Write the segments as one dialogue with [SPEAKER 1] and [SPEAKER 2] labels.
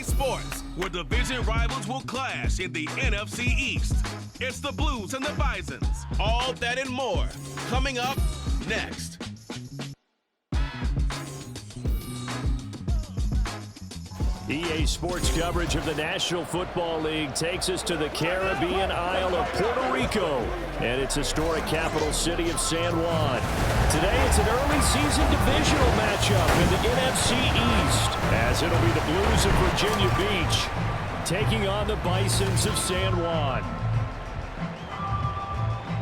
[SPEAKER 1] EA Sports, where division rivals will clash in the NFC East. It's the Blues and the Bisons. All that and more coming up next.
[SPEAKER 2] EA Sports coverage of the National Football League takes us to the Caribbean Isle of Puerto Rico and its historic capital city of San Juan. Today it's an early season divisional matchup in the NFC East, as it'll be the Blues of Virginia Beach taking on the Bisons of San Juan.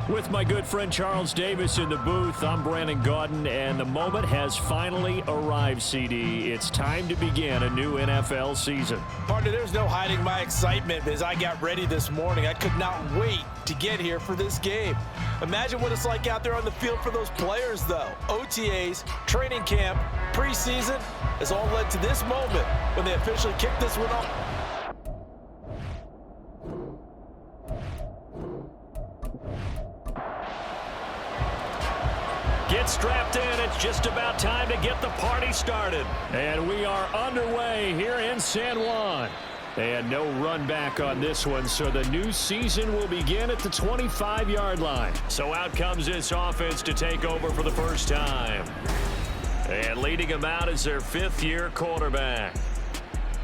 [SPEAKER 2] With my good friend Charles Davis in the booth, I'm Brandon Gaudin, and the moment has finally arrived, CD. It's time to begin a new NFL season.
[SPEAKER 3] Partner, there's no hiding my excitement as I got ready this morning. I could not wait to get here for this game. Imagine what it's like out there on the field for those players, though. OTAs, training camp, preseason has all led to this moment when they officially kick this one off.
[SPEAKER 2] Get strapped in. It's just about time to get the party started. And we are underway here in San Juan. And no run back on this one, so the new season will begin at the 25-yard line. So out comes this offense to take over for the first time. And leading them out is their fifth-year quarterback.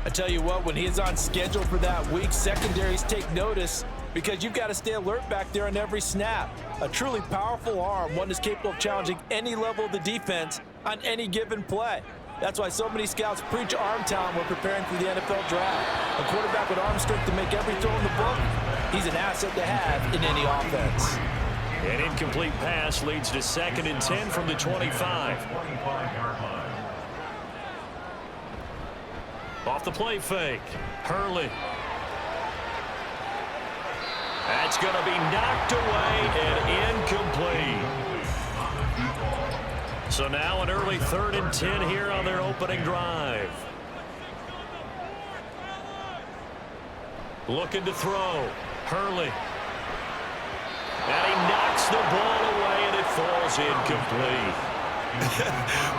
[SPEAKER 3] I tell you what, when he's on schedule for that week, secondaries take notice because you've got to stay alert back there on every snap. A truly powerful arm, one that's capable of challenging any level of the defense on any given play. That's why so many scouts preach arm talent when preparing for the NFL draft. A quarterback with arm strength to make every throw in the book, he's an asset to have in any offense.
[SPEAKER 2] An incomplete pass leads to 2nd and 10 from the 25. Off the play fake, Hurley. That's going to be knocked away and incomplete. So now an early 3rd and 10 here on their opening drive. Looking to throw, Hurley. And he knocks the ball away and it falls incomplete.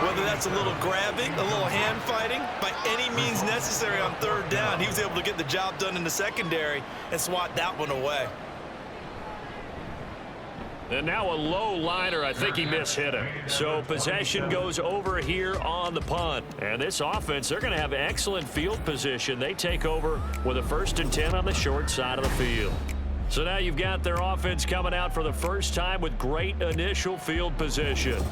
[SPEAKER 3] Whether that's a little grabbing, a little hand fighting, by any means necessary on 3rd down, he was able to get the job done in the secondary and swat that one away.
[SPEAKER 2] And now a low liner. I think he mishit him. So possession goes over here on the punt. And this offense, they're going to have excellent field position. They take over with a 1st and 10 on the short side of the field. So now you've got their offense coming out for the first time with great initial field position.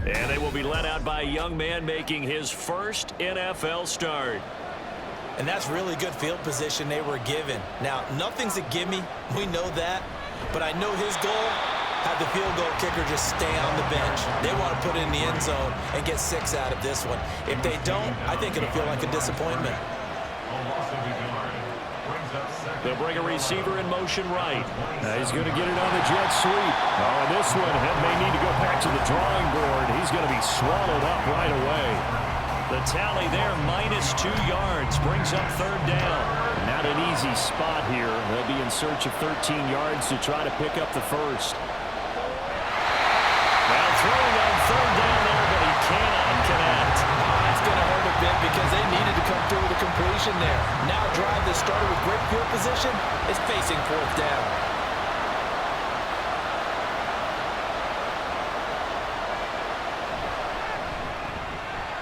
[SPEAKER 2] And they will be led out by a young man making his first NFL start.
[SPEAKER 3] And that's really good field position they were given. Now, nothing's a gimme. We know that. But I know his goal, have the field goal kicker just stay on the bench. They want to put it in the end zone and get 6 out of this one. If they don't, I think it'll feel like a disappointment.
[SPEAKER 2] They'll bring a receiver in motion right. He's going to get it on the jet sweep. Oh, this one may need to go back to the drawing board. He's going to be swallowed up right away. The tally there, -2 yards, brings up 3rd down. Not an easy spot here. They'll be in search of 13 yards to try to pick up the first. Well, throwing on 3rd down there, but he cannot connect.
[SPEAKER 3] That's going to hurt a bit because they needed to come through with a completion there. Now drive that started with great field position is facing 4th down.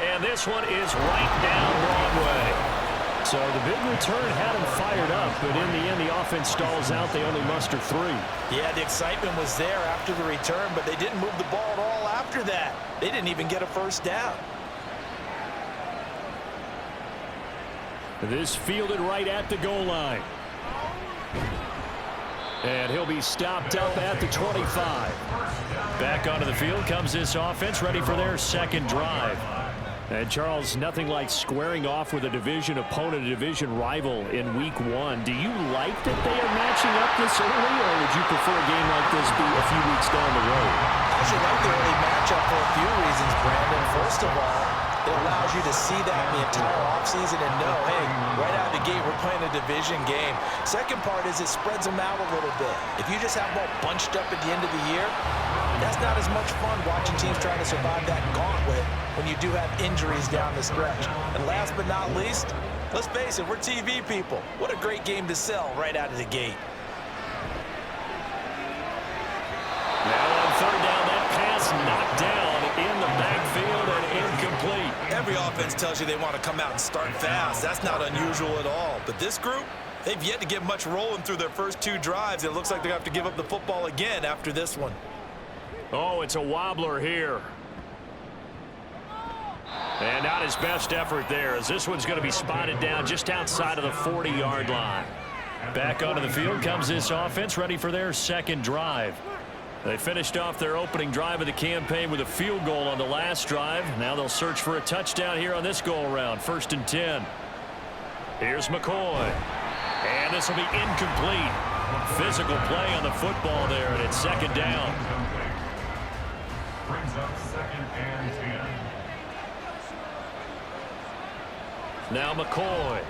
[SPEAKER 2] And this one is right down Broadway. So the big return had him fired up, but in the end, the offense stalls out. They only muster 3.
[SPEAKER 3] Yeah, the excitement was there after the return, but they didn't move the ball at all after that. They didn't even get a 1st down.
[SPEAKER 2] This fielded right at the goal line. And he'll be stopped up at the 25. Back onto the field comes this offense, ready for their 2nd drive. And, Charles, nothing like squaring off with a division opponent, a division rival in Week 1. Do you like that they are matching up this early, or would you prefer a game like this be a few weeks down the road?
[SPEAKER 3] I actually like the early matchup for a few reasons, Brandon. First of all, it allows you to see that the entire offseason and know, hey, right out of the gate, we're playing a division game. Second part is it spreads them out a little bit. If you just have them all bunched up at the end of the year, that's not as much fun watching teams trying to survive that gauntlet when you do have injuries down the stretch. And last but not least, Let's face it, we're TV people. What a great game to sell right out of the gate.
[SPEAKER 2] Now on third down, that pass knocked down in the backfield and incomplete.
[SPEAKER 3] Every offense tells you they want to come out and start fast. That's not unusual at all. But this group, they've yet to get much rolling through their first 2 drives. It looks like they're going to have to give up the football again after this one.
[SPEAKER 2] Oh, it's a wobbler here. And not his best effort there, as this one's going to be spotted down just outside of the 40-yard line. Back onto the field comes this offense, ready for their second drive. They finished off their opening drive of the campaign with a field goal on the last drive. Now they'll search for a touchdown here on this go-around. 1st and 10. Here's McCoy. And this will be incomplete. Physical play on the football there, and it's 2nd down.
[SPEAKER 4] Brings up 2nd and 10.
[SPEAKER 2] Now McCoy.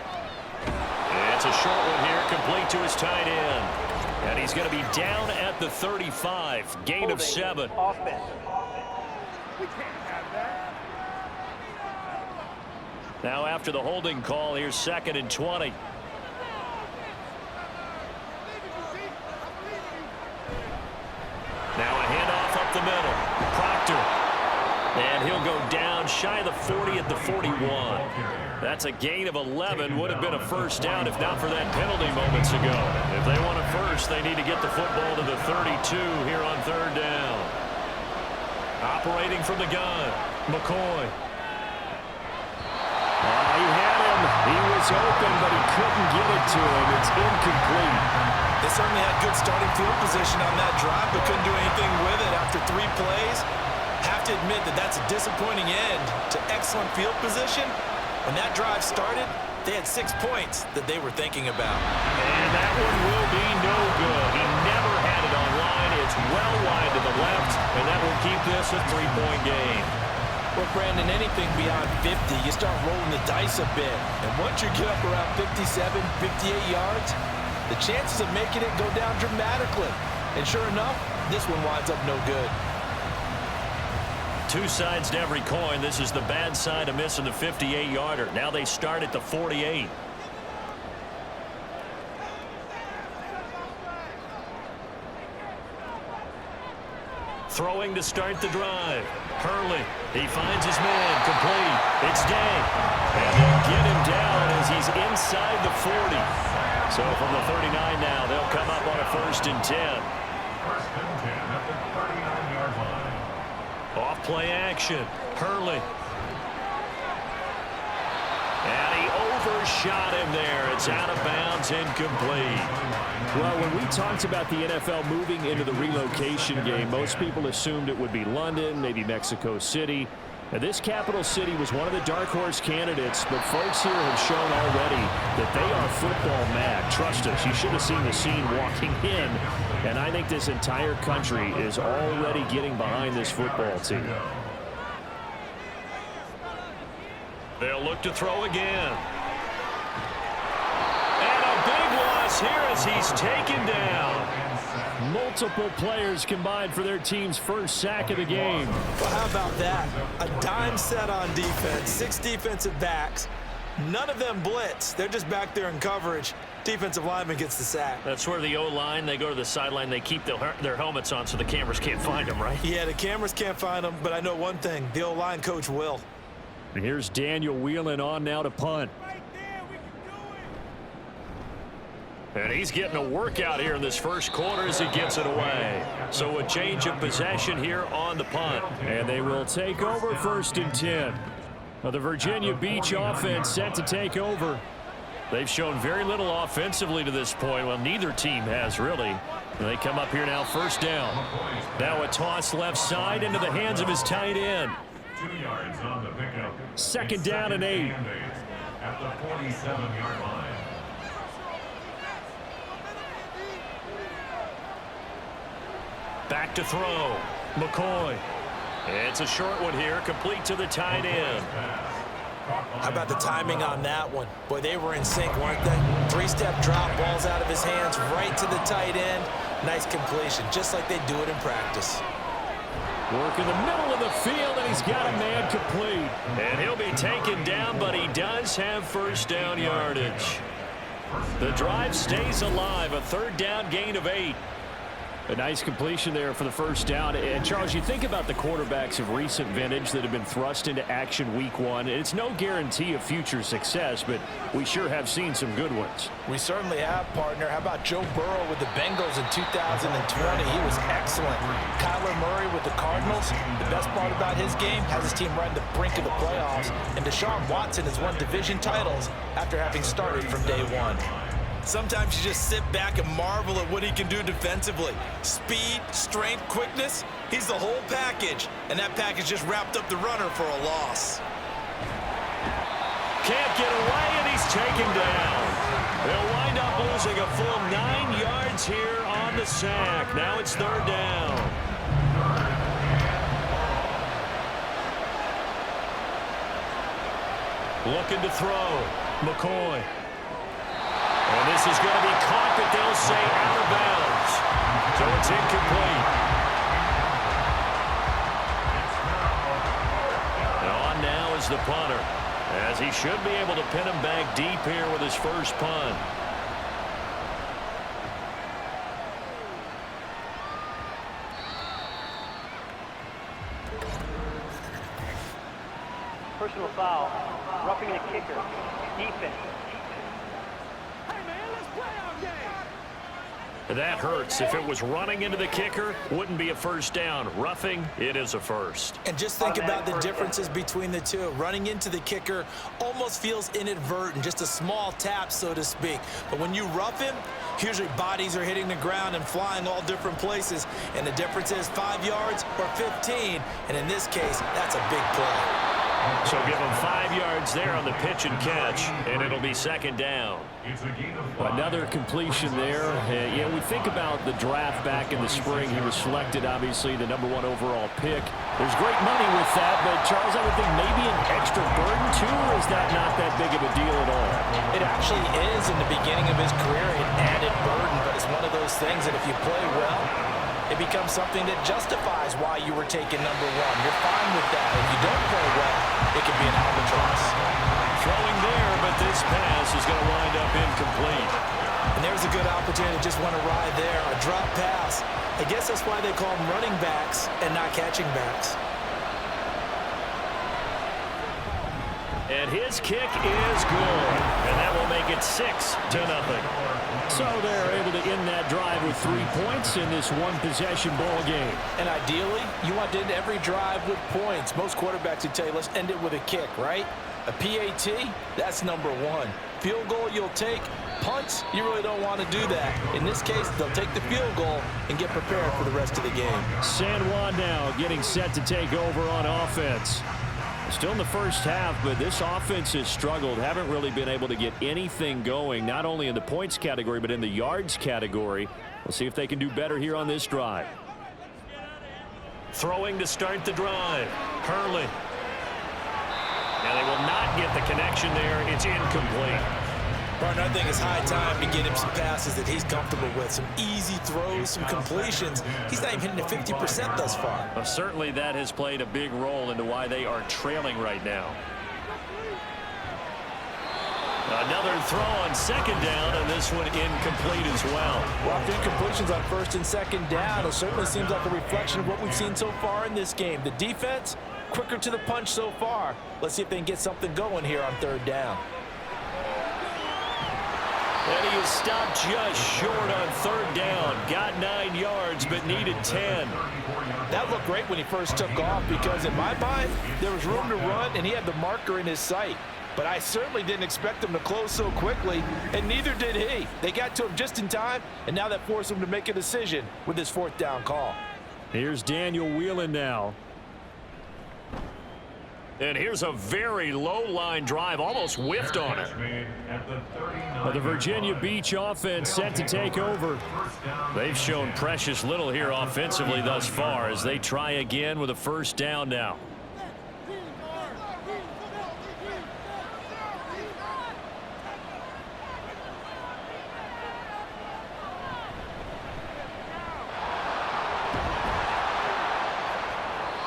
[SPEAKER 2] It's a short one here, complete to his tight end. And he's going to be down at the 35. Gain of 7. Now after the holding call, here's 2nd and 20. Now a handoff up the middle. Proctor. And he'll go down shy of the 40 at the 41. That's a gain of 11. Would have been a first down if not for that penalty moments ago. If they want a first, they need to get the football to the 32 here on 3rd down. Operating from the gun, McCoy. He had him. He was open, but he couldn't get it to him. It's incomplete.
[SPEAKER 3] They certainly had good starting field position on that drive, but couldn't do anything with it after 3 plays. Have to admit that that's a disappointing end to excellent field position. When that drive started, they had 6 points that they were thinking about.
[SPEAKER 2] And that one will be no good. He never had it on line. It's well wide to the left, and that will keep this a 3-point game.
[SPEAKER 3] Well, Brandon, anything beyond 50, you start rolling the dice a bit. And once you get up around 57, 58 yards, the chances of making it go down dramatically. And sure enough, this one winds up no good.
[SPEAKER 2] 2 sides to every coin. This is the bad side of missing the 58-yarder. Now they start at the 48. Throwing to start the drive. Hurley. He finds his man. Complete. It's Day. And they'll get him down as he's inside the 40. So from the 39 now, they'll come up on a 1st and 10.
[SPEAKER 4] 1st and 10 at the 39-yard line.
[SPEAKER 2] Off play action. Hurley. And he overshot him there. It's out of bounds, incomplete.
[SPEAKER 5] Well, when we talked about the NFL moving into the relocation game, most people assumed it would be London, maybe Mexico City. Now, this capital city was one of the dark horse candidates, but folks here have shown already that they are football mad. Trust us, you should have seen the scene walking in. And I think this entire country is already getting behind this football team.
[SPEAKER 2] They'll look to throw again. And a big loss here as he's taken down.
[SPEAKER 5] Multiple players combined for their team's first sack of the game.
[SPEAKER 3] Well, how about that? A dime set on defense, 6 defensive backs. None of them blitz. They're just back there in coverage. Defensive lineman gets the sack.
[SPEAKER 2] That's where the O-line, they go to the sideline, they keep their helmets on so the cameras can't find them, right?
[SPEAKER 3] Yeah, the cameras can't find them, but I know one thing. The O-line coach will.
[SPEAKER 5] And here's Daniel wheeling on now to punt.
[SPEAKER 2] And he's getting a workout here in this first quarter as he gets it away. So a change of possession here on the punt.
[SPEAKER 5] And they will take over 1st and 10. Now the Virginia Beach offense set to take over.
[SPEAKER 2] They've shown very little offensively to this point. Well, neither team has really. And they come up here now, 1st down. Now a toss left side into the hands of his tight end.
[SPEAKER 4] 2 yards on the pickup.
[SPEAKER 5] 2nd down and 8.
[SPEAKER 4] At the 47-yard line.
[SPEAKER 2] Back to throw. McCoy. It's a short one here, complete to the tight end.
[SPEAKER 3] How about the timing on that one? Boy, they were in sync, weren't they? 3-step drop, balls out of his hands, right to the tight end. Nice completion, just like they do it in practice.
[SPEAKER 5] Work in the middle of the field, and he's got a man complete.
[SPEAKER 2] And he'll be taken down, but he does have first down yardage. The drive stays alive, a third down gain of 8.
[SPEAKER 5] A nice completion there for the first down. And, Charles, you think about the quarterbacks of recent vintage that have been thrust into action week 1. It's no guarantee of future success, but we sure have seen some good ones.
[SPEAKER 3] We certainly have, partner. How about Joe Burrow with the Bengals in 2020? He was excellent. Kyler Murray with the Cardinals. The best part about his game has his team right on the brink of the playoffs. And Deshaun Watson has won division titles after having started from day 1. Sometimes you just sit back and marvel at what he can do defensively. Speed, strength, quickness, he's the whole package. And that package just wrapped up the runner for a loss.
[SPEAKER 2] Can't get away, and he's taken down. They'll wind up losing a full 9 yards here on the sack. Now it's third down. Looking to throw. McCoy. And this is going to be caught, but they'll say out of bounds. So it's incomplete. And on now is the punter, as he should be able to pin him back deep here with his first punt.
[SPEAKER 6] Personal foul, roughing the kicker, defense.
[SPEAKER 2] That hurts. If it was running into the kicker, wouldn't be a first down. Roughing, it is a first.
[SPEAKER 3] And just think about the differences between the two. Running into the kicker almost feels inadvertent, just a small tap, so to speak. But when you rough him, usually bodies are hitting the ground and flying all different places. And the difference is 5 yards or 15. And in this case, that's a big play.
[SPEAKER 2] So give him 5 yards there on the pitch and catch, and it'll be second down.
[SPEAKER 5] Another completion there. We think about the draft back in the spring. He was selected, obviously, the #1 overall pick. There's great money with that, but Charles, I would think maybe an extra burden too, or is that not that big of a deal at all?
[SPEAKER 3] It actually is in the beginning of his career, an added burden, but it's one of those things that if you play well, it becomes something that justifies why you were taken #1. You're fine with that. If you don't play well, it can be an albatross.
[SPEAKER 2] Throwing there, but this pass is going to wind up incomplete.
[SPEAKER 3] And there's a good opportunity to just want to ride there. A drop pass. I guess that's why they call them running backs and not catching backs.
[SPEAKER 2] And his kick is good. And that will make it 6-0.
[SPEAKER 5] So they're able to end that drive with 3 points in this one-possession ball game.
[SPEAKER 3] And ideally, you want to end every drive with points. Most quarterbacks would tell you, let's end it with a kick, right? A PAT, that's #1. Field goal you'll take. Punts, you really don't want to do that. In this case, they'll take the field goal and get prepared for the rest of the game.
[SPEAKER 5] San Juan now getting set to take over on offense. Still in the first half, but this offense has struggled. Haven't really been able to get anything going, not only in the points category, but in the yards category. We'll see if they can do better here on this drive.
[SPEAKER 2] Throwing to start the drive. Hurley. Now they will not get the connection there. It's incomplete.
[SPEAKER 3] Partner, I think it's high time to get him some passes that he's comfortable with. Some easy throws, some completions. He's not even hitting the 50% thus far.
[SPEAKER 2] Well, certainly that has played a big role into why they are trailing right now. Another throw on second down, and this one incomplete as well.
[SPEAKER 3] Well, incompletions on first and second down. It certainly seems like a reflection of what we've seen so far in this game. The defense, quicker to the punch so far. Let's see if they can get something going here on third down.
[SPEAKER 2] And he is stopped just short on third down. Got 9 yards, but needed 10.
[SPEAKER 3] That looked great when he first took off because, in my mind, there was room to run, and he had the marker in his sight. But I certainly didn't expect him to close so quickly, and neither did he. They got to him just in time, and now that forced him to make a decision with his fourth down call.
[SPEAKER 5] Here's Daniel Whelan now.
[SPEAKER 2] And here's a very low-line drive, almost whiffed on it.
[SPEAKER 5] The Virginia Beach offense set to take over.
[SPEAKER 2] They've shown precious little here offensively thus far as they try again with a first down now.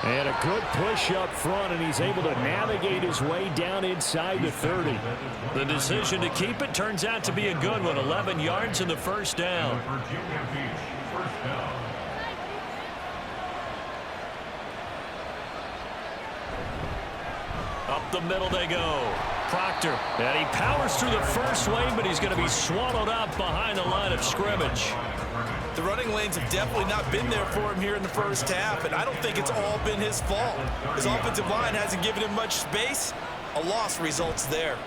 [SPEAKER 5] And a good push up front, and he's able to navigate his way down inside the 30.
[SPEAKER 2] The decision to keep it turns out to be a good one. 11 yards in the first down.
[SPEAKER 4] Virginia Beach, first down.
[SPEAKER 2] Up the middle they go. Proctor. And he powers through the first lane, but he's going to be swallowed up behind the line of scrimmage.
[SPEAKER 3] The running lanes have definitely not been there for him here in the first half, and I don't think it's all been his fault. His offensive line hasn't given him much space. A loss results there.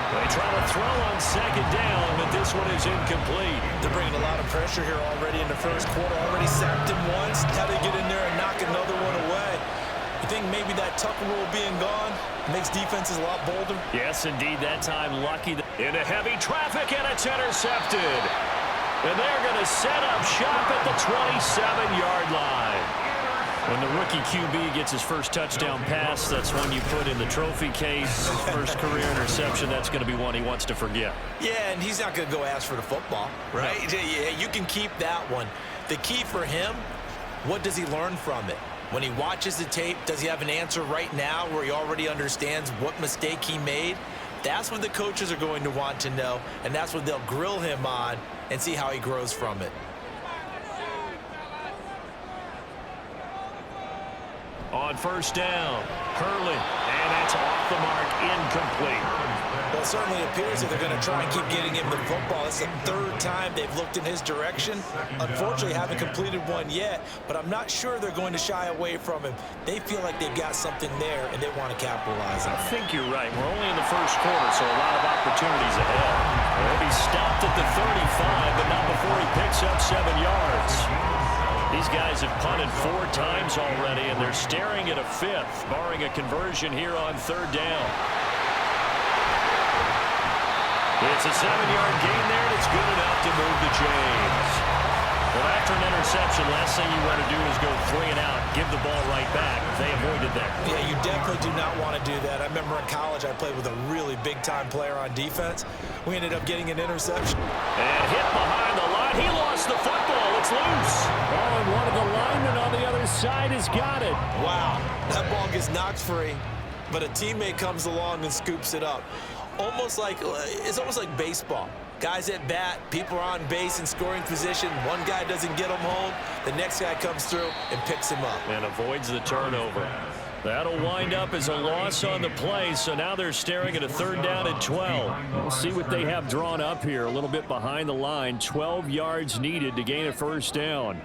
[SPEAKER 2] They try to throw on second down, but this one is incomplete.
[SPEAKER 3] They're bringing a lot of pressure here already in the first quarter. Already sacked him once. How they get in there and knock another one away? You think maybe that Tucker rule being gone makes defenses a lot bolder?
[SPEAKER 2] Yes, indeed. That time lucky. Into heavy traffic, and it's intercepted. And they're going to set up shop at the 27-yard line. When the rookie QB gets his first touchdown pass, that's one you put in the trophy case. First career interception, that's going to be one he wants to forget.
[SPEAKER 3] Yeah, and he's not going to go ask for the football, right? No. Yeah, you can keep that one. The key for him, what does he learn from it? When he watches the tape, does he have an answer right now where he already understands what mistake he made? That's what the coaches are going to want to know, and that's what they'll grill him on and see how he grows from it.
[SPEAKER 2] On first down, Hurley, and that's off the mark, incomplete.
[SPEAKER 3] Well, it certainly appears that they're going to try and keep getting him the football. It's the third time they've looked in his direction. Unfortunately, haven't completed one yet, but I'm not sure they're going to shy away from him. They feel like they've got something there, and they want to capitalize on it.
[SPEAKER 2] I think you're right. We're only in the first quarter, so a lot of opportunities ahead. He'll be stopped at the 35, but not before he picks up 7 yards. These guys have punted 4 times already, and they're staring at a 5th, barring a conversion here on third down. It's a 7-yard gain there, and it's good enough to move the chains. Well, after an interception, last thing you want to do is go 3 and out, give the ball right back. They avoided that.
[SPEAKER 3] Yeah, you definitely do not want to do that. I remember in college I played with a really big-time player on defense. We ended up getting an interception.
[SPEAKER 2] And hit behind the line. He lost the football. It's loose.
[SPEAKER 5] Oh, and one of the linemen on the other side has got it.
[SPEAKER 3] Wow, that ball gets knocked free, but a teammate comes along and scoops it up. It's almost like baseball. Guys at bat, people are on base in scoring position. One guy doesn't get them home. The next guy comes through and picks him up.
[SPEAKER 2] And avoids the turnover. That'll wind up as a loss on the play, so now they're staring at a third down and 12.
[SPEAKER 5] We'll see what they have drawn up here. A little bit behind the line. 12 yards needed to gain a first down.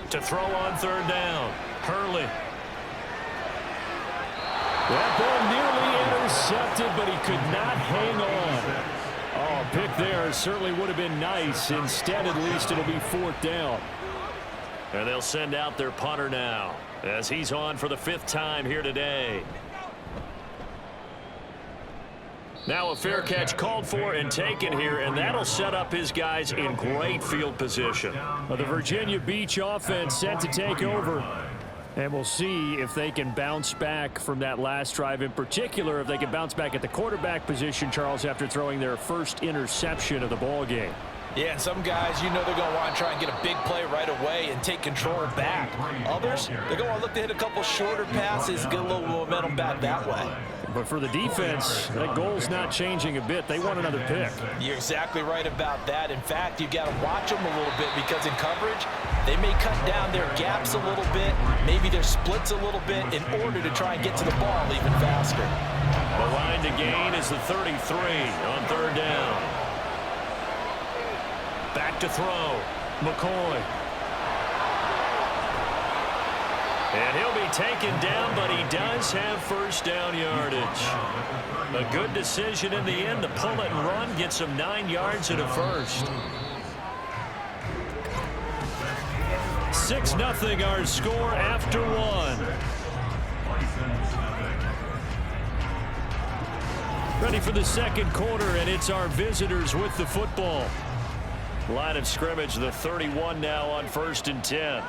[SPEAKER 2] To throw on third down, Hurley.
[SPEAKER 5] That ball nearly intercepted, but he could not hang on. Oh, pick there certainly would have been nice. Instead, at least it'll be 4th down.
[SPEAKER 2] And they'll send out their punter now as he's on for the 5th time here today. Now a fair catch called for and taken here, and that'll set up his guys in great field position.
[SPEAKER 5] Well, the Virginia Beach offense set to take over. And we'll see if they can bounce back from that last drive. In particular, if they can bounce back at the quarterback position, Charles, after throwing their first interception of the ball game.
[SPEAKER 3] Yeah, and some guys, they're going to want to try and get a big play right away and take control back. Others, they're going to look to hit a couple shorter passes, get a little momentum back that way.
[SPEAKER 5] But for the defense, that goal's not changing a bit. They want another pick.
[SPEAKER 3] You're exactly right about that. In fact, you've got to watch them a little bit because in coverage, they may cut down their gaps a little bit, maybe their splits a little bit in order to try and get to the ball even faster.
[SPEAKER 2] The line to gain is the 33 on third down. Back to throw, McCoy. And he'll be taken down, but he does have first down yardage. A good decision in the end to pull it and run, get some 9 yards and a first. 6-0 our score after 1. Ready for the second quarter, and it's our visitors with the football. Line of scrimmage, the 31 now on 1st and 10.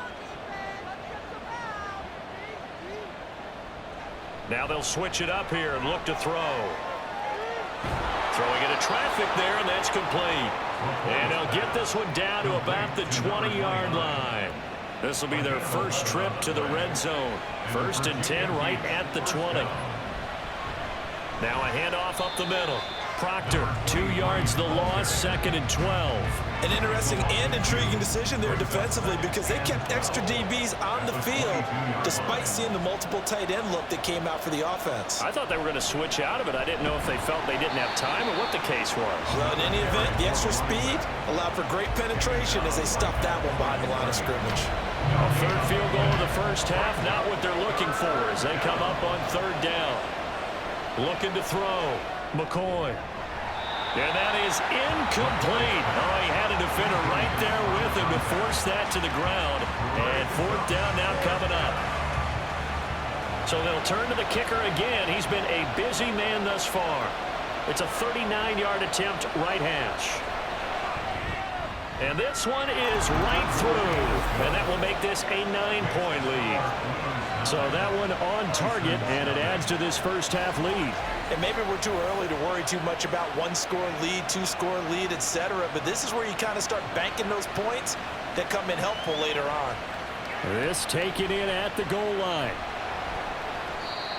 [SPEAKER 2] Now they'll switch it up here and look to throw. Throwing into traffic there, and that's complete. And they'll get this one down to about the 20-yard line. This will be their first trip to the red zone. 1st and 10 right at the 20. Now a handoff up the middle. Proctor, 2 yards the loss, 2nd and 12.
[SPEAKER 3] An interesting and intriguing decision there defensively because they kept extra DBs on the field despite seeing the multiple tight end look that came out for the offense.
[SPEAKER 2] I thought they were going to switch out of it. I didn't know if they felt they didn't have time or what the case was.
[SPEAKER 3] Well, in any event, the extra speed allowed for great penetration as they stuffed that one behind the line of scrimmage.
[SPEAKER 2] A 3rd field goal in the first half, not what they're looking for as they come up on 3rd down. Looking to throw. McCoy. And that is incomplete. Oh, he had a defender right there with him to force that to the ground. And 4th down now coming up. So they'll turn to the kicker again. He's been a busy man thus far. It's a 39-yard attempt right hash. And this one is right through. And that will make this a 9-point lead. So that one on target, and it adds to this first half lead.
[SPEAKER 3] And maybe we're too early to worry too much about 1-score lead, 2-score lead, etc. But this is where you kind of start banking those points that come in helpful later on.
[SPEAKER 5] This taken in at the goal line.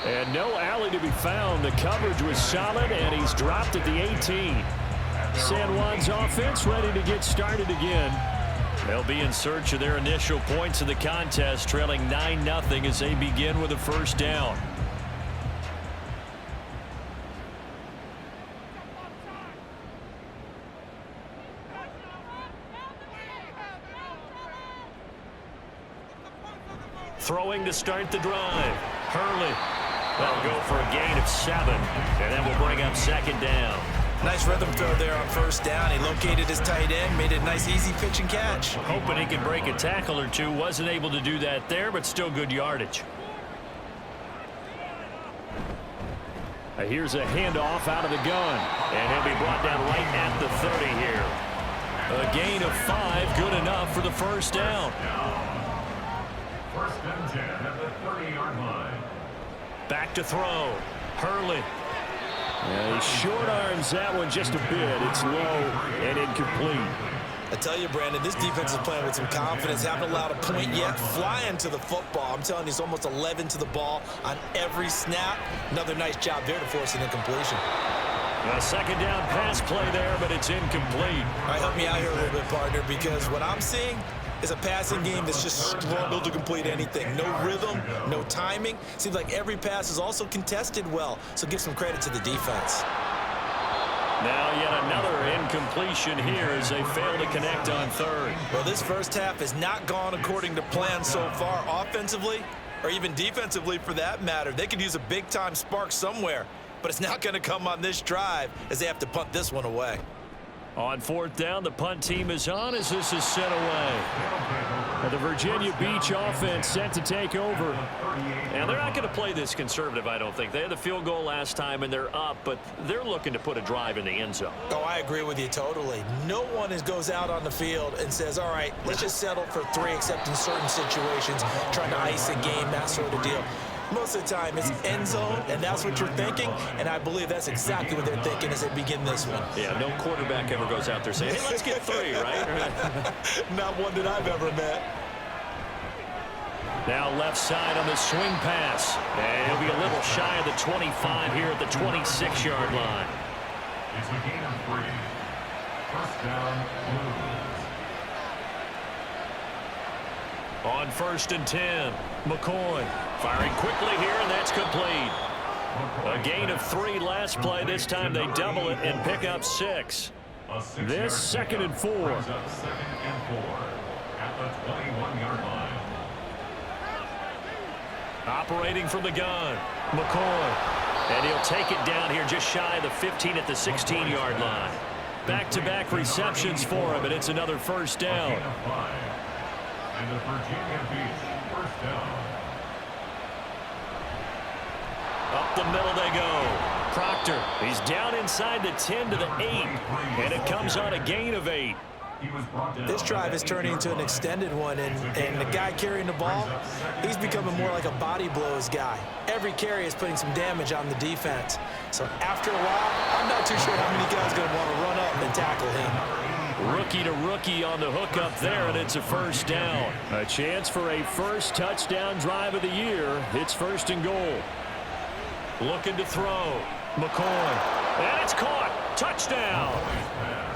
[SPEAKER 5] And no alley to be found. The coverage was solid, and he's dropped at the 18. San Juan's offense ready to get started again. They'll be in search of their initial points in the contest, trailing 9-0 as they begin with a 1st down. Throwing to start the drive. Hurley. They'll go for a gain of 7, and that will bring up 2nd down.
[SPEAKER 3] Nice rhythm throw there on 1st down. He located his tight end, made it a nice easy pitch and catch.
[SPEAKER 2] Hoping he could break a tackle or two. Wasn't able to do that there, but still good yardage.
[SPEAKER 5] Here's a handoff out of the gun.
[SPEAKER 2] And he'll be brought down right at the 30 here.
[SPEAKER 5] A gain of 5, good enough for the 1st down.
[SPEAKER 4] 1st and 10 at the 30-yard line.
[SPEAKER 2] Back to throw. Hurley.
[SPEAKER 5] He short arms that one just a bit. It's low and incomplete.
[SPEAKER 3] I tell you, Brandon, this defense is playing with some confidence. Haven't allowed a point yet. Flying to the football. I'm telling you, it's almost 11 to the ball on every snap. Another nice job there to force an incompletion.
[SPEAKER 2] A 2nd down pass play there, but it's incomplete.
[SPEAKER 3] All right, help me out here a little bit, partner, because what I'm seeing is a passing game that's just struggled to complete anything. No rhythm, no timing. Seems like every pass is also contested well, so give some credit to the defense.
[SPEAKER 2] Now yet another incompletion here as they fail to connect on 3rd.
[SPEAKER 3] Well, this first half has not gone according to plan so far offensively, or even defensively for that matter. They could use a big-time spark somewhere, but it's not going to come on this drive as they have to punt this one away.
[SPEAKER 2] On 4th down, the punt team is on as this is sent away.
[SPEAKER 5] And the Virginia Beach offense set to take over.
[SPEAKER 2] And they're not going to play this conservative, I don't think. They had the field goal last time, and they're up, but they're looking to put a drive in the end zone.
[SPEAKER 3] Oh, I agree with you totally. No one goes out on the field and says, all right, let's just settle for 3, except in certain situations, trying to ice a game, that sort of deal. Most of the time, it's end zone, and that's what you're thinking, and I believe that's exactly what they're thinking as they begin this one.
[SPEAKER 2] Yeah, no quarterback ever goes out there saying, hey, let's get 3, right?
[SPEAKER 3] Not one that I've ever met.
[SPEAKER 2] Now left side on the swing pass. And he'll be a little shy of the 25 here at the 26-yard line.
[SPEAKER 4] It's a gain of 3. 1st down, Blues.
[SPEAKER 2] On 1st and 10, McCoy firing quickly here, and that's complete. A gain of 3 last play. This time they double it and pick up 6.
[SPEAKER 5] This 2nd and 4.
[SPEAKER 4] 2nd and 4 at the 21-yard line.
[SPEAKER 2] Operating from the gun, McCoy. And he'll take it down here just shy of the 15 at the 16-yard line. Back-to-back receptions for him, and it's another 1st down.
[SPEAKER 4] And the Virginia Beach 1st down.
[SPEAKER 2] Up the middle they go. Proctor, he's down inside the 10 to the 8, and it comes on a gain of 8.
[SPEAKER 3] This drive is turning into an extended one, and the guy carrying the ball, he's becoming more like a body blows guy. Every carry is putting some damage on the defense. So after a while, I'm not too sure how many guys are going to want to run up and tackle him.
[SPEAKER 2] Rookie to rookie on the hook up there, and it's a first down.
[SPEAKER 5] A chance for a first touchdown drive of the year. It's 1st and goal.
[SPEAKER 2] Looking to throw. McCoy. And it's caught. Touchdown.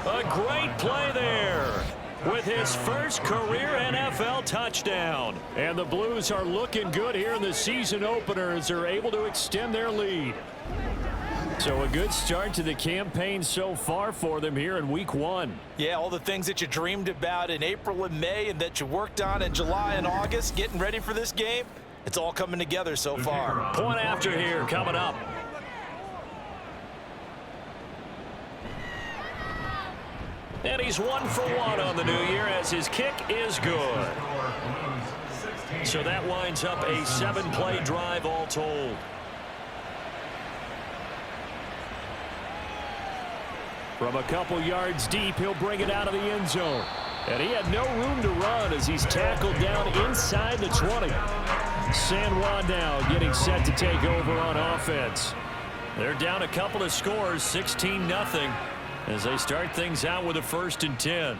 [SPEAKER 2] A great play there with his first career NFL touchdown.
[SPEAKER 5] And the Blues are looking good here in the season opener as they're able to extend their lead. So a good start to the campaign so far for them here in week 1.
[SPEAKER 3] Yeah, all the things that you dreamed about in April and May and that you worked on in July and August, getting ready for this game, it's all coming together so far.
[SPEAKER 2] Point after here coming up. And he's 1 for 1 on the new year as his kick is good. So that winds up a 7-play drive all told.
[SPEAKER 5] From a couple yards deep, he'll bring it out of the end zone. And he had no room to run as he's tackled down inside the 20. San Juan now getting set to take over on offense.
[SPEAKER 2] They're down a couple of scores, 16-0, as they start things out with a 1st and 10.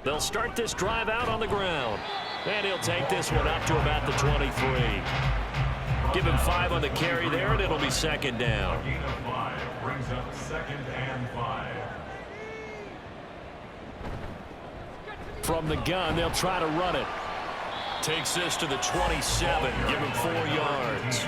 [SPEAKER 2] They'll start this drive out on the ground. And he'll take this one up to about the 23. Give him 5 on the carry there, and it'll be 2nd down.
[SPEAKER 4] Gain of 5 brings up 2nd and 5.
[SPEAKER 5] From the gun, they'll try to run it.
[SPEAKER 2] Takes this to the 27. Give him 4 yards.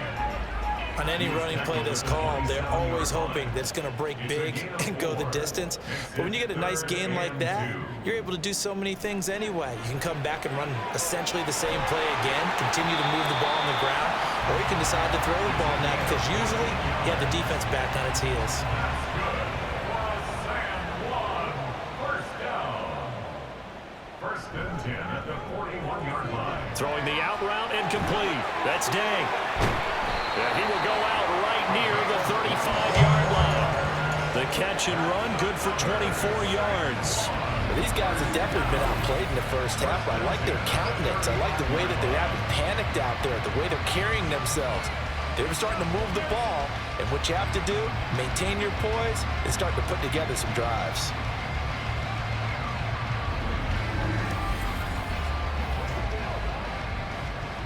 [SPEAKER 3] On any running play that's called, they're always hoping that it's going to break big and go the distance. But when you get a nice gain like that, you're able to do so many things anyway. You can come back and run essentially the same play again, continue to move the ball on the ground, or you can decide to throw the ball now because usually you have the defense back on its heels.
[SPEAKER 4] First and 10 at the 41-yard line.
[SPEAKER 2] Throwing the out route incomplete. That's Day. And he will go out right near the 35-yard line. The catch and run good for 24 yards.
[SPEAKER 3] Well, these guys have definitely been outplayed in the first half. I like their countenance. I like the way that they haven't panicked out there, the way they're carrying themselves. They're starting to move the ball, and what you have to do, maintain your poise and start to put together some drives.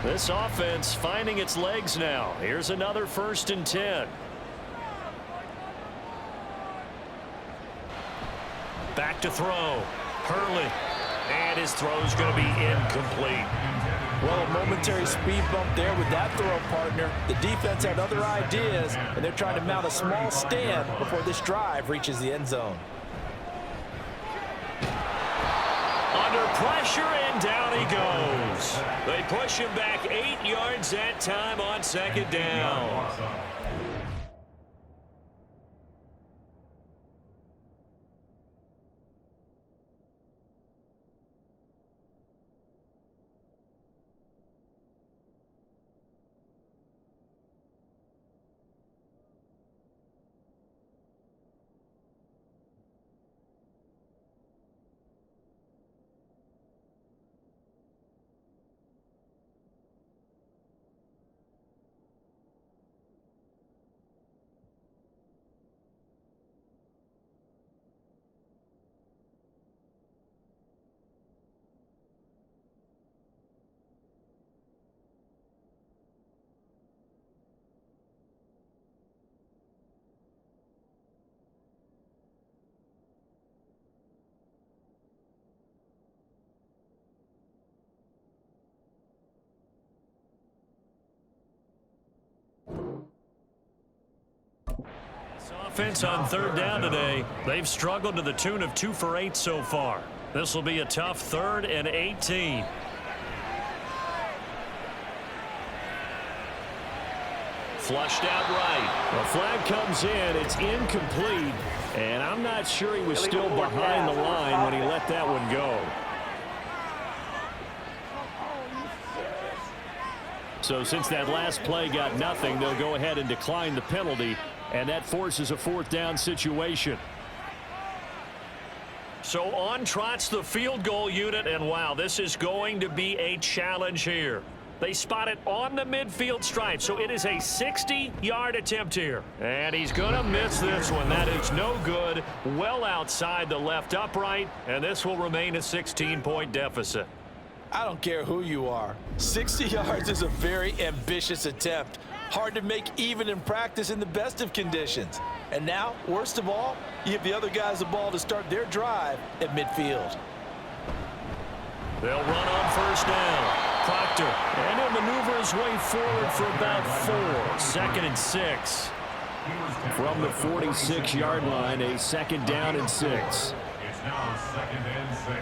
[SPEAKER 2] This offense finding its legs now. Here's another 1st and 10. Back to throw. Hurley. And his throw's going to be incomplete.
[SPEAKER 3] Well, a momentary speed bump there with that throw partner. The defense had other ideas, and they're trying to mount a small stand before this drive reaches the end zone.
[SPEAKER 2] Under pressure, and down he goes. They push him back 8 yards that time on 2nd down. Offense on 3rd down today. They've struggled to the tune of 2 for 8 so far. This will be a tough 3rd and 18. Flushed out right.
[SPEAKER 5] The flag comes in. It's incomplete. And I'm not sure he was still behind the line when he let that one go. So since that last play got nothing, they'll go ahead and decline the penalty. And that forces a 4th down situation.
[SPEAKER 2] So on trots the field goal unit, and wow, this is going to be a challenge here. They spot it on the midfield stripe, so it is a 60-yard attempt here. And he's going to miss this one. That is no good. Well outside the left upright, and this will remain a 16-point deficit.
[SPEAKER 3] I don't care who you are. 60 yards is a very ambitious attempt. Hard to make even in practice in the best of conditions. And now, worst of all, you give the other guys the ball to start their drive at midfield.
[SPEAKER 2] They'll run on first down. Proctor, and he'll maneuver his way forward for about 4. 2nd and 6.
[SPEAKER 5] From the 46-yard line, a 2nd down and 6.
[SPEAKER 4] It's now 2nd and 6.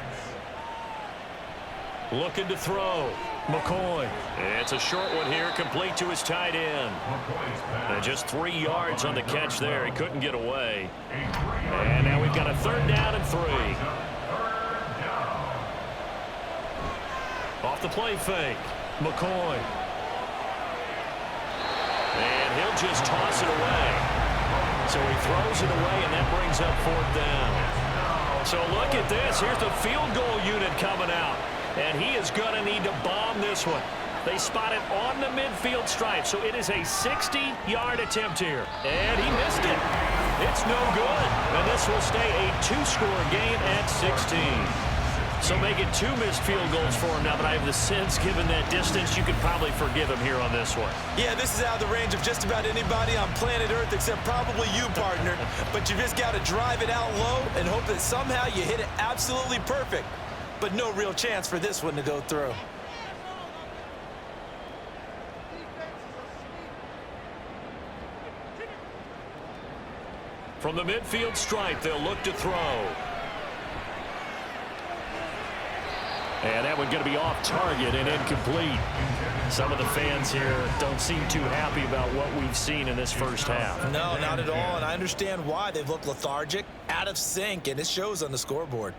[SPEAKER 2] Looking to throw. McCoy. It's a short one here, complete to his tight end. And just 3 yards on the catch there. He couldn't get away. And now we've got a 3rd down and 3. Off the play fake. McCoy. And he'll just toss it away. So he throws it away, and that brings up 4th down. So look at this. Here's the field goal unit coming out. And he is going to need to bomb this one. They spot it on the midfield stripe, so it is a 60-yard attempt here. And he missed it. It's no good. And this will stay a 2-score game at 16. So make it 2 missed field goals for him now, but I have the sense, given that distance, you could probably forgive him here on this one.
[SPEAKER 3] Yeah, this is out of the range of just about anybody on planet Earth except probably you, partner. But you just got to drive it out low and hope that somehow you hit it absolutely perfect. But no real chance for this one to go through.
[SPEAKER 2] From the midfield stripe, they'll look to throw.
[SPEAKER 5] And that one going to be off target and incomplete.
[SPEAKER 2] Some of the fans here don't seem too happy about what we've seen in this first half.
[SPEAKER 3] No, not at all, and I understand why. They've looked lethargic, out of sync, and it shows on the scoreboard.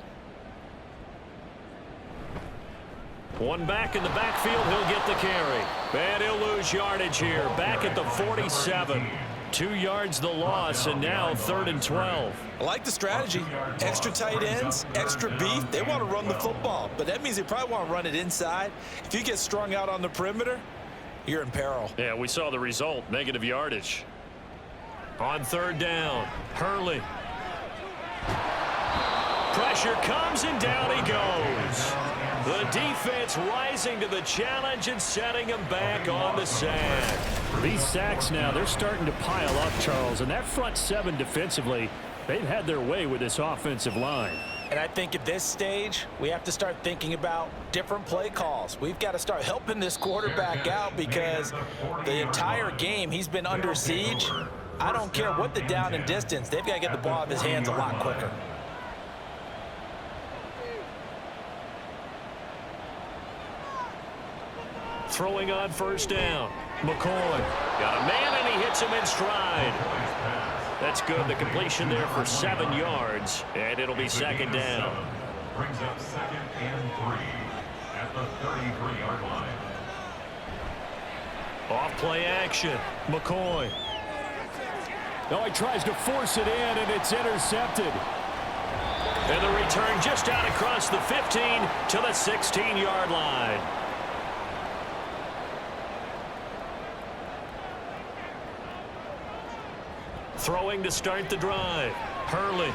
[SPEAKER 2] One back in the backfield, he'll get the carry. And he'll lose yardage here, back at the 47. 2 yards the loss, and now 3rd and 12.
[SPEAKER 3] I like the strategy. Extra tight ends, extra beef. They want to run the football, but that means they probably want to run it inside. If you get strung out on the perimeter, you're in peril.
[SPEAKER 2] Yeah, we saw the result, negative yardage. On 3rd down, Hurley. Pressure comes, and down he goes. The defense rising to the challenge and setting him back on the sack.
[SPEAKER 5] These sacks now, they're starting to pile up, Charles. And that front 7 defensively, they've had their way with this offensive line.
[SPEAKER 3] And I think at this stage, we have to start thinking about different play calls. We've got to start helping this quarterback out because the entire game he's been under siege. I don't care what the down and distance. They've got to get the ball out of his hands a lot quicker.
[SPEAKER 2] Throwing on first down. McCoy got a man, and he hits him in stride. That's good. The completion there for 7 yards, and it'll be 2nd down.
[SPEAKER 4] Brings up 2nd and 3 at the 33-yard line.
[SPEAKER 2] Off play action. McCoy.
[SPEAKER 5] No, he tries to force it in, and it's intercepted.
[SPEAKER 2] And the return just out across the 15 to the 16-yard line. Throwing to start the drive. Hurley.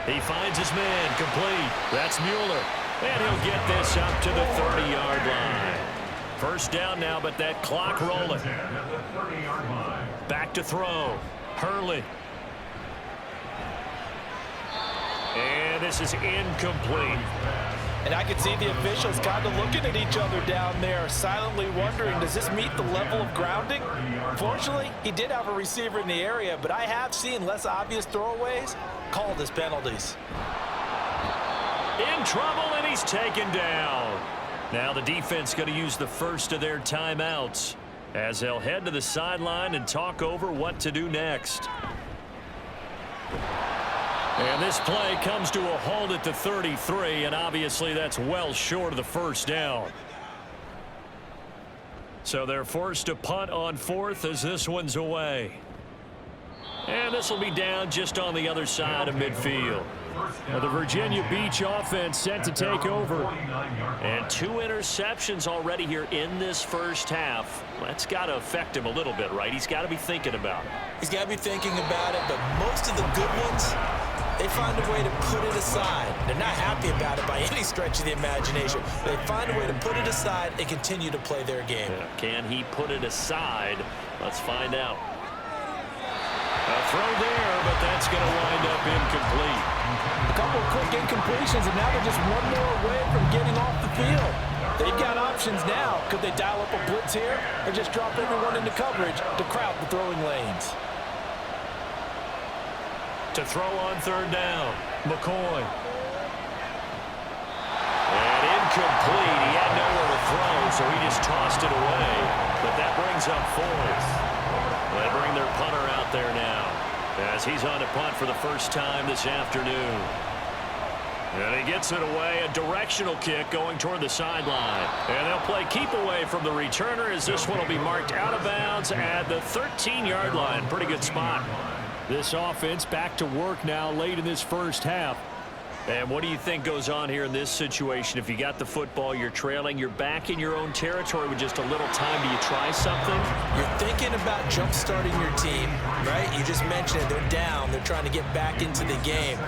[SPEAKER 2] He finds his man, complete. That's Mueller. And he'll get this up to the 30-yard line. First down now, but that clock rolling. Back to throw. Hurley. And this is incomplete.
[SPEAKER 3] And I can see the officials kind of looking at each other down there, silently wondering, does this meet the level of grounding? Fortunately, he did have a receiver in the area, but I have seen less obvious throwaways called as penalties.
[SPEAKER 2] In trouble, and he's taken down. Now the defense going to use the first of their timeouts as they'll head to the sideline and talk over what to do next. And this play comes to a halt at the 33, and obviously that's well short of the first down. So they're forced to punt on 4th as this one's away. And this will be down just on the other side of midfield.
[SPEAKER 5] The Virginia Beach offense set to take over.
[SPEAKER 2] And 2 interceptions already here in this first half. That's got to affect him a little bit, right? He's got to be thinking about it.
[SPEAKER 3] He's got to be thinking about it, but most of the good ones, they find a way to put it aside. They're not happy about it by any stretch of the imagination. They find a way to put it aside and continue to play their game.
[SPEAKER 2] Yeah. Can he put it aside? Let's find out. A throw there, but that's going to wind up incomplete.
[SPEAKER 3] A couple of quick incompletions, and now they're just one more away from getting off the field. They've got options now. Could they dial up a blitz here or just drop everyone into coverage to crowd the throwing lanes?
[SPEAKER 2] To throw on 3rd down, McCoy. And incomplete. He had nowhere to throw, so he just tossed it away. But that brings up 4th. They bring their punter out there now as he's on to punt for the first time this afternoon. And he gets it away, a directional kick going toward the sideline. And they'll play keep away from the returner as this one will be marked out of bounds at the 13-yard line. Pretty good spot.
[SPEAKER 5] This offense back to work now late in this first half.
[SPEAKER 2] And what do you think goes on here in this situation? If you got the football, you're trailing, you're back in your own territory with just a little time. Do you try something?
[SPEAKER 3] You're thinking about jump-starting your team, right? You just mentioned it. They're down. They're trying to get back into the game.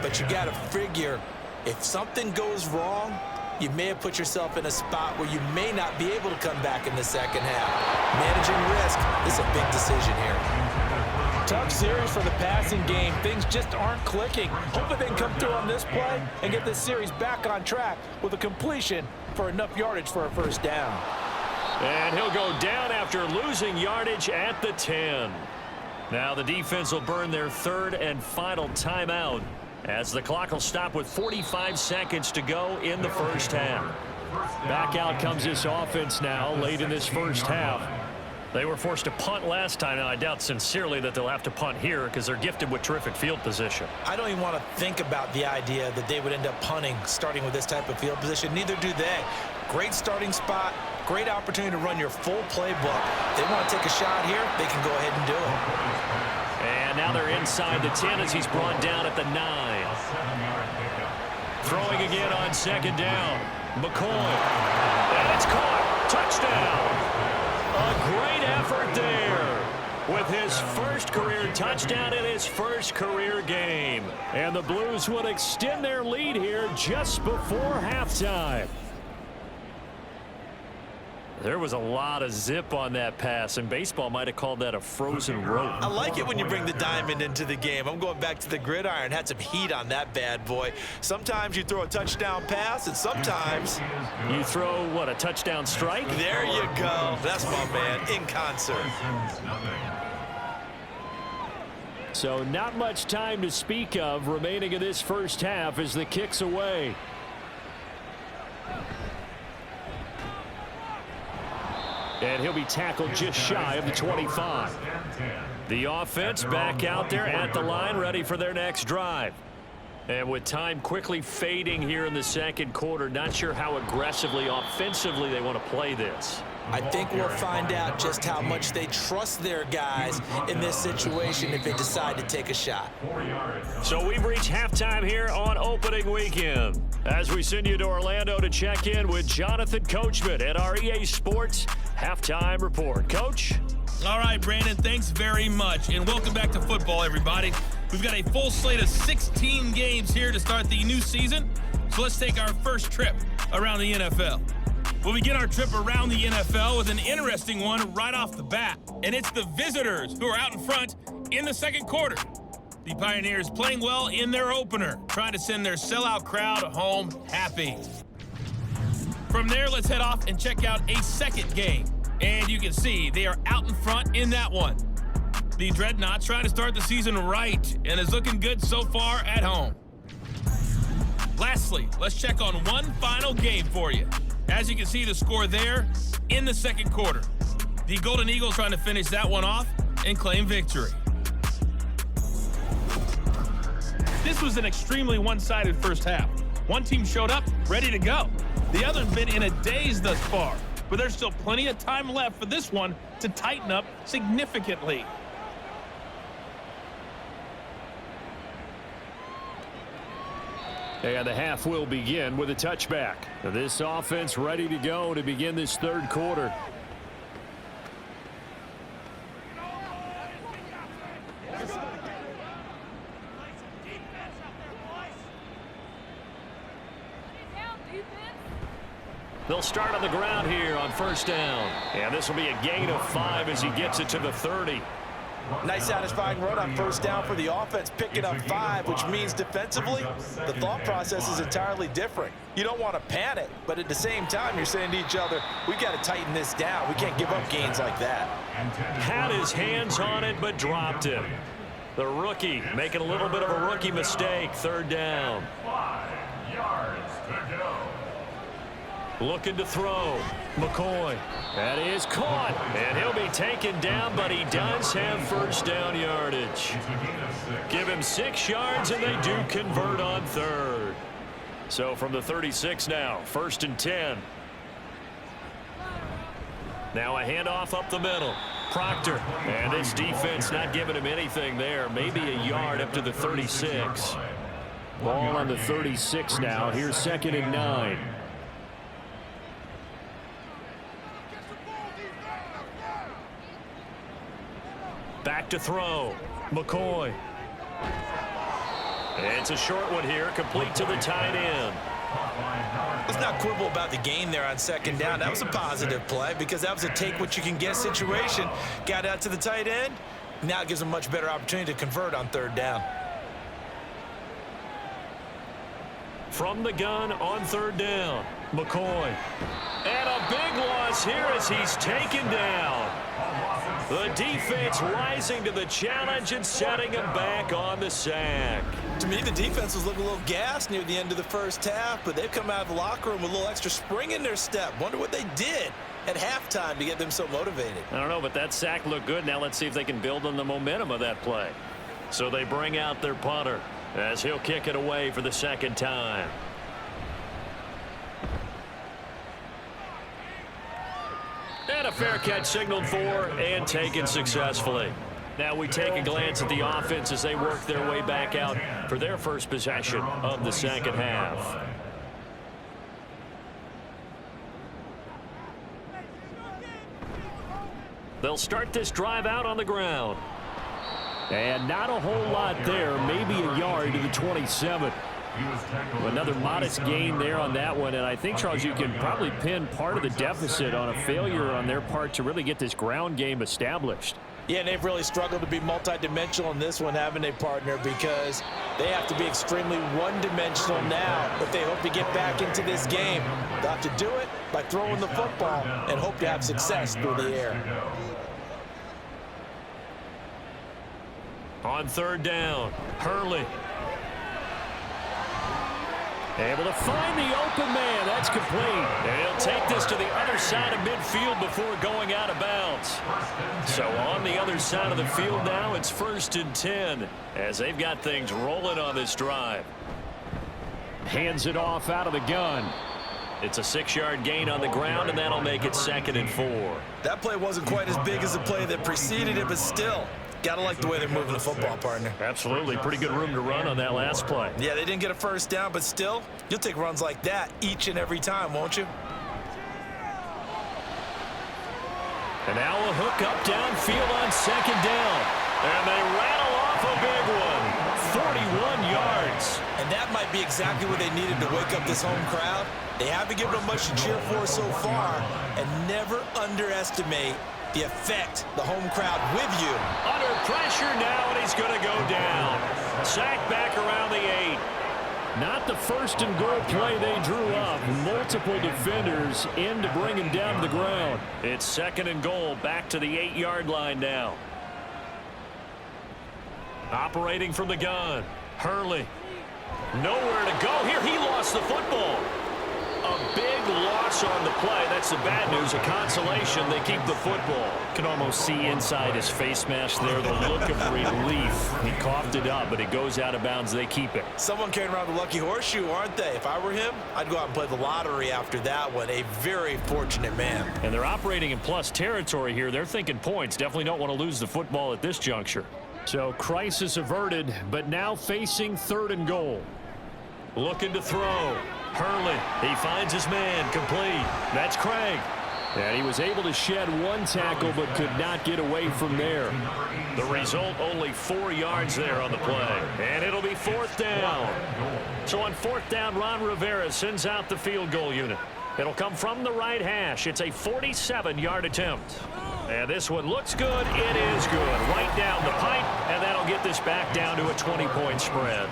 [SPEAKER 3] But you got to figure if something goes wrong, you may have put yourself in a spot where you may not be able to come back in the second half. Managing risk, this is a big decision here. Tough series for the passing game. Things just aren't clicking. Hoping they can come through on this play and get this series back on track with a completion for enough yardage for a first down.
[SPEAKER 2] And he'll go down after losing yardage at the 10. Now the defense will burn their 3rd and final timeout as the clock will stop with 45 seconds to go in the first half.
[SPEAKER 5] Back out comes this offense now late in this first half.
[SPEAKER 2] They were forced to punt last time. Now, I doubt sincerely that they'll have to punt here because they're gifted with terrific field position.
[SPEAKER 3] I don't even want to think about the idea that they would end up punting starting with this type of field position. Neither do they. Great starting spot, great opportunity to run your full playbook. If they want to take a shot here, they can go ahead and do it.
[SPEAKER 2] And now they're inside the 10 as he's brought down at the 9. Throwing again on 2nd down. McCoy. And it's caught. Touchdown. A great effort there with his first career touchdown in his first career game.
[SPEAKER 5] And the Blues would extend their lead here just before halftime.
[SPEAKER 2] There was a lot of zip on that pass, and baseball might have called that a frozen rope.
[SPEAKER 3] I like it when you bring the diamond into the game. I'm going back to the gridiron. Had some heat on that bad boy. Sometimes you throw a touchdown pass, and sometimes
[SPEAKER 2] you throw, what, a touchdown strike?
[SPEAKER 3] There you go. That's my man, in concert.
[SPEAKER 5] So not much time to speak of remaining in this first half as the kick's away. And he'll be tackled just shy of the 25.
[SPEAKER 2] The offense back out there at the line, ready for their next drive. And with time quickly fading here in the second quarter, not sure how aggressively, offensively they want to play this.
[SPEAKER 3] I think we'll find out just how much they trust their guys in this situation if they decide to take a shot.
[SPEAKER 2] So we've reached halftime here on opening weekend as we send you to Orlando to check in with Jonathan Coachman at our EA Sports Halftime Report. Coach?
[SPEAKER 7] All right, Brandon, thanks very much. And welcome back to football, everybody. We've got a full slate of 16 games here to start the new season. So let's take our first trip around the NFL. We'll begin our trip around the NFL with an interesting one right off the bat. And it's the visitors who are out in front in the second quarter. The Pioneers playing well in their opener, trying to send their sellout crowd home happy. From there, let's head off and check out a second game. And you can see they are out in front in that one. The Dreadnoughts trying to start the season right and is looking good so far at home. Lastly, let's check on one final game for you. As you can see, the score there in the second quarter. The Golden Eagles trying to finish that one off and claim victory. This was an extremely one-sided first half. One team showed up, ready to go. The other's been in a daze thus far, but there's still plenty of time left for this one to tighten up significantly.
[SPEAKER 5] And the half will begin with a touchback. This offense ready to go to begin this third quarter. They'll start on the ground here on first down. And this will be a gain of 5 as he gets it to the 30.
[SPEAKER 3] Nice satisfying run on first down for the offense, picking up 5, which means defensively, the thought process is entirely different. You don't want to panic, but at the same time, you're saying to each other, we got to tighten this down. We can't give up gains like that.
[SPEAKER 2] Had his hands on it, but dropped it. The rookie making a little bit of a rookie mistake. Third down.
[SPEAKER 4] 5 yards to go.
[SPEAKER 2] Looking to throw. McCoy. That is caught. And he'll be taken down, but he does have first down yardage. Give him 6 yards, and they do convert on third. So from the 36 now, first and 10. Now a handoff up the middle. Proctor. And this defense not giving him anything there. Maybe a yard up to the 36.
[SPEAKER 5] Ball on the 36 now. Here's 2nd and 9.
[SPEAKER 2] Back to throw. McCoy. It's a short one here, complete to the tight end.
[SPEAKER 3] Let's not quibble about the gain there on 2nd down. That was a positive play because that was a take-what-you-can-get situation. Got out to the tight end. Now it gives them a much better opportunity to convert on 3rd down.
[SPEAKER 2] From the gun on 3rd down, McCoy. And a big loss here as he's taken down. The defense rising to the challenge and setting him back on the sack.
[SPEAKER 3] To me, the defense was looking a little gassed near the end of the first half, but they've come out of the locker room with a little extra spring in their step. Wonder what they did at halftime to get them so motivated.
[SPEAKER 2] I don't know, but that sack looked good. Now let's see if they can build on the momentum of that play. So they bring out their punter as he'll kick it away for the 2nd time. And a fair catch signaled for and taken successfully. Now we take a glance at the offense as they work their way back out for their first possession of the 2nd half. They'll start this drive out on the ground.
[SPEAKER 5] And not a whole lot there, maybe a yard to the 27. Another modest gain there on that one, and I think, Charles, you can probably pin part of the deficit on a failure on their part to really get this ground game established.
[SPEAKER 3] Yeah, and they've really struggled to be multidimensional in this one, haven't they, partner? Because they have to be extremely one-dimensional now if they hope to get back into this game. They'll have to do it by throwing the football and hope to have success through the air.
[SPEAKER 2] On 3rd down, Hurley. Able to find the open man. That's complete. And he'll take this to the other side of midfield before going out of bounds. So on the other side of the field now, it's 1st and 10 as they've got things rolling on this drive.
[SPEAKER 5] Hands it off out of the gun.
[SPEAKER 2] It's a 6-yard gain on the ground, and that'll make it 2nd and 4.
[SPEAKER 3] That play wasn't quite as big as the play that preceded it, but still, gotta like the way they're moving the football, partner.
[SPEAKER 2] Absolutely. Pretty good room to run on that last play.
[SPEAKER 3] Yeah, they didn't get a first down, but still, you'll take runs like that each and every time, won't you?
[SPEAKER 2] And now a hook up downfield on 2nd down. And they rattle off a big one. 41 yards.
[SPEAKER 3] And that might be exactly what they needed to wake up this home crowd. They haven't given them much to cheer for so far, and never underestimate the effect the home crowd with you.
[SPEAKER 2] Under pressure now, and he's going to go down. Sacked back around the 8.
[SPEAKER 5] Not the 1st and goal play they drew up. Multiple defenders in to bring him down to the ground.
[SPEAKER 2] It's 2nd and goal, back to the 8-yard line now. Operating from the gun, Hurley. Nowhere to go here. He lost the football. A big loss on the play. That's the bad news. A consolation. They keep the football.
[SPEAKER 5] Can almost see inside his face mask there the look of relief. He coughed it up, but it goes out of bounds. They keep it.
[SPEAKER 3] Someone carrying around the lucky horseshoe, aren't they? If I were him, I'd go out and play the lottery after that one. A very fortunate man.
[SPEAKER 2] And they're operating in plus territory here. They're thinking points. Definitely don't want to lose the football at this juncture.
[SPEAKER 5] So crisis averted, but now facing 3rd and goal.
[SPEAKER 2] Looking to throw. Hurley, he finds his man, complete. That's Craig.
[SPEAKER 5] And he was able to shed one tackle but could not get away from there.
[SPEAKER 2] The result, only 4 yards there on the play. And it'll be 4th down. So on 4th down, Ron Rivera sends out the field goal unit. It'll come from the right hash. It's a 47-yard attempt. And this one looks good. It is good. Right down the pipe, and that'll get this back down to a 20-point spread.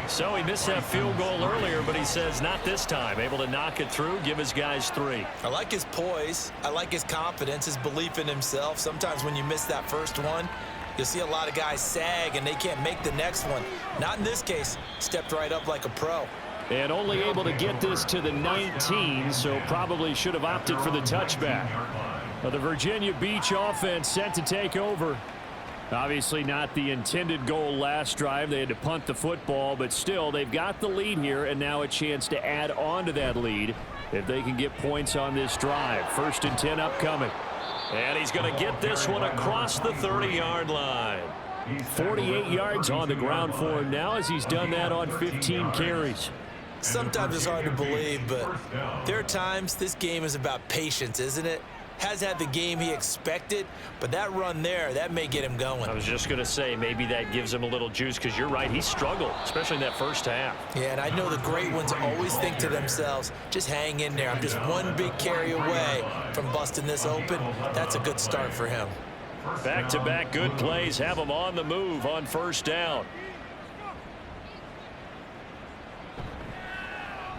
[SPEAKER 2] So he missed that field goal earlier, but he says not this time. Able to knock it through, give his guys 3.
[SPEAKER 3] I like his poise. I like his confidence, his belief in himself. Sometimes when you miss that first one, you'll see a lot of guys sag and they can't make the next one. Not in this case. Stepped right up like a pro.
[SPEAKER 5] And only able to get this to the 19, so probably should have opted for the touchback. The Virginia Beach offense set to take over. Obviously not the intended goal last drive. They had to punt the football, but still they've got the lead here and now a chance to add on to that lead if they can get points on this drive. 1st and 10 upcoming.
[SPEAKER 2] And he's going to get this one across the 30-yard line.
[SPEAKER 5] 48 yards on the ground for him now as he's done that on 15 carries.
[SPEAKER 3] Sometimes it's hard to believe, but there are times this game is about patience, isn't it? Has had the game he expected, but that run there, that may get him going.
[SPEAKER 2] I was just going to say maybe that gives him a little juice because you're right. He struggled, especially in that first half.
[SPEAKER 3] Yeah, and I know the great ones always think to themselves, just hang in there. I'm just one big carry away from busting this open. That's a good start for him.
[SPEAKER 2] Back-to-back good plays have him on the move on 1st down.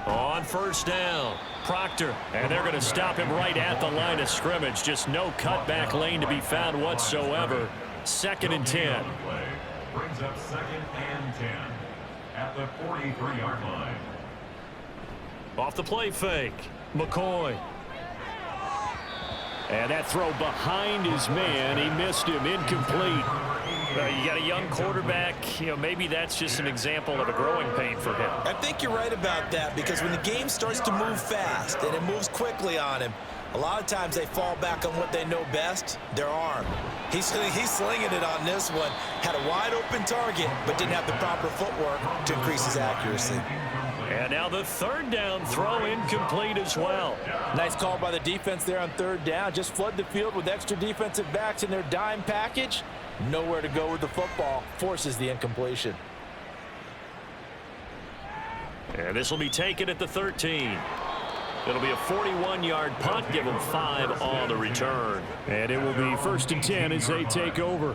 [SPEAKER 2] On 1st down, Proctor, and they're going to stop him right at the line of scrimmage. Just no cutback lane to be found whatsoever. 2nd and 10.
[SPEAKER 4] Brings up 2nd and 10 at the 43-yard line.
[SPEAKER 2] Off the play fake, McCoy.
[SPEAKER 5] And that throw behind his man, he missed him, incomplete.
[SPEAKER 2] You got a young quarterback, maybe that's just an example of a growing pain for him.
[SPEAKER 3] I think you're right about that because when the game starts to move fast and it moves quickly on him, a lot of times they fall back on what they know best, their arm. He's slinging it on this one. Had a wide open target, but didn't have the proper footwork to increase his accuracy.
[SPEAKER 2] And now the 3rd down throw incomplete as well.
[SPEAKER 3] Nice call by the defense there on 3rd down. Just flood the field with extra defensive backs in their dime package. Nowhere to go with the football. Forces the incompletion.
[SPEAKER 2] And this will be taken at the 13. It'll be a 41-yard punt. Give them 5 on the return.
[SPEAKER 5] And it will be 1st and 10 as they take over.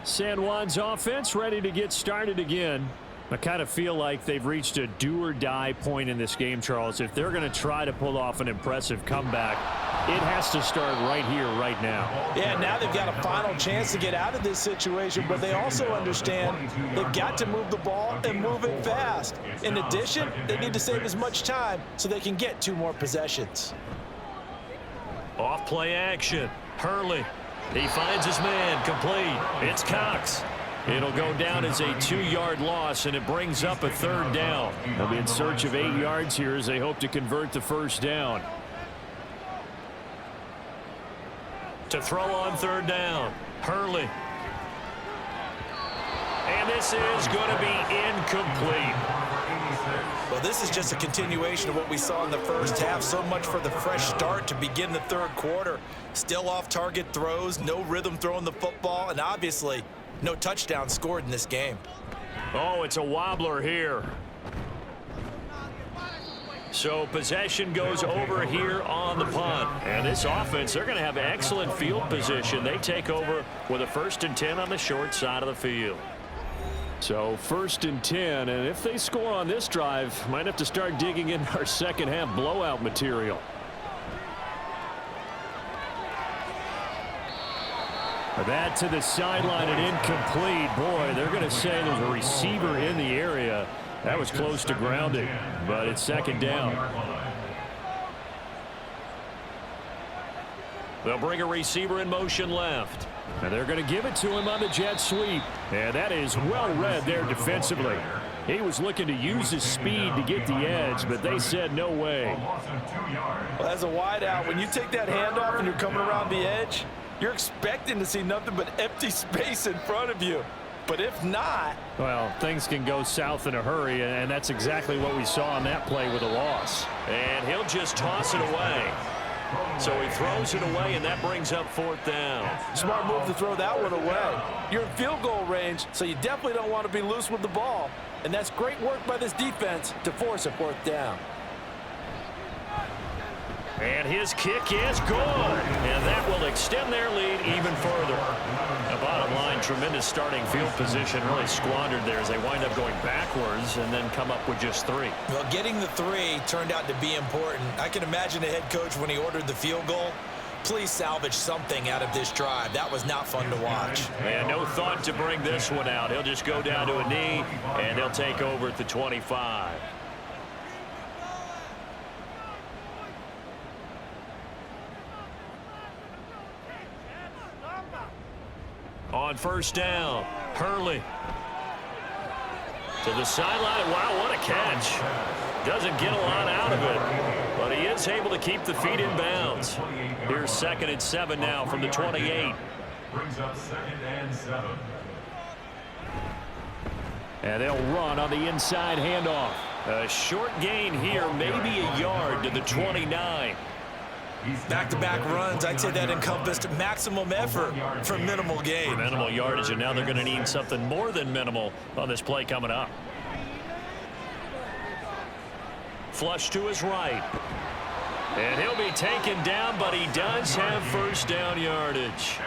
[SPEAKER 5] San Juan's offense ready to get started again. I kind of feel like they've reached a do-or-die point in this game, Charles. If they're going to try to pull off an impressive comeback, it has to start right here, right now.
[SPEAKER 3] Yeah, now they've got a final chance to get out of this situation, but they also understand they've got to move the ball and move it fast. In addition, they need to save as much time so they can get 2 more possessions.
[SPEAKER 2] Off play action. Hurley. He finds his man, complete. It's Cox. It'll go down as a 2-yard loss, and it brings up a 3rd down.
[SPEAKER 5] They'll be in search of 8 yards here as they hope to convert the 1st down.
[SPEAKER 2] To throw on 3rd down, Hurley. And this is going to be incomplete.
[SPEAKER 3] Well, this is just a continuation of what we saw in the first half. So much for the fresh start to begin the 3rd quarter. Still off-target throws, no rhythm throwing the football, and obviously no touchdown scored in this game.
[SPEAKER 2] Oh, it's a wobbler here. So possession goes over here on the punt. And this offense, they're going to have excellent field position. They take over with a 1st and 10 on the short side of the field.
[SPEAKER 5] So 1st and 10, and if they score on this drive, might have to start digging in our second half blowout material. That to the sideline and incomplete. Boy, they're going to say there's a receiver in the area. That was close to grounding, but it's 2nd down.
[SPEAKER 2] They'll bring a receiver in motion left.
[SPEAKER 5] And they're going to give it to him on the jet sweep. And that is well read there defensively. He was looking to use his speed to get the edge, but they said no way.
[SPEAKER 3] Well, as a wideout, when you take that handoff and you're coming around the edge, you're expecting to see nothing but empty space in front of you. But if not,
[SPEAKER 5] well, things can go south in a hurry, and that's exactly what we saw on that play with a loss.
[SPEAKER 2] And he'll just toss it away. So he throws it away, and that brings up 4th down.
[SPEAKER 3] Smart move to throw that one away. You're in field goal range, so you definitely don't want to be loose with the ball. And that's great work by this defense to force a 4th down.
[SPEAKER 2] And his kick is good. And that will extend their lead even further. The bottom line, tremendous starting field position, really squandered there as they wind up going backwards and then come up with just 3.
[SPEAKER 3] Well, getting the 3 turned out to be important. I can imagine the head coach when he ordered the field goal. Please salvage something out of this drive. That was not fun to watch.
[SPEAKER 2] And no thought to bring this one out. He'll just go down to a knee, and they'll take over at the 25. On 1st down, Hurley to the sideline. Wow, what a catch. Doesn't get a lot out of it, but he is able to keep the feet in bounds. Here's 2nd and 7 now from the 28.
[SPEAKER 4] Brings up 2nd and 7.
[SPEAKER 5] And they'll run on the inside handoff.
[SPEAKER 2] A short gain here, maybe a yard to the 29.
[SPEAKER 3] Back-to-back runs, I'd say that encompassed maximum effort for minimal gain.
[SPEAKER 2] Minimal yardage, and now they're going to need something more than minimal on this play coming up. Flush to his right. And he'll be taken down, but he does have 1st down yardage.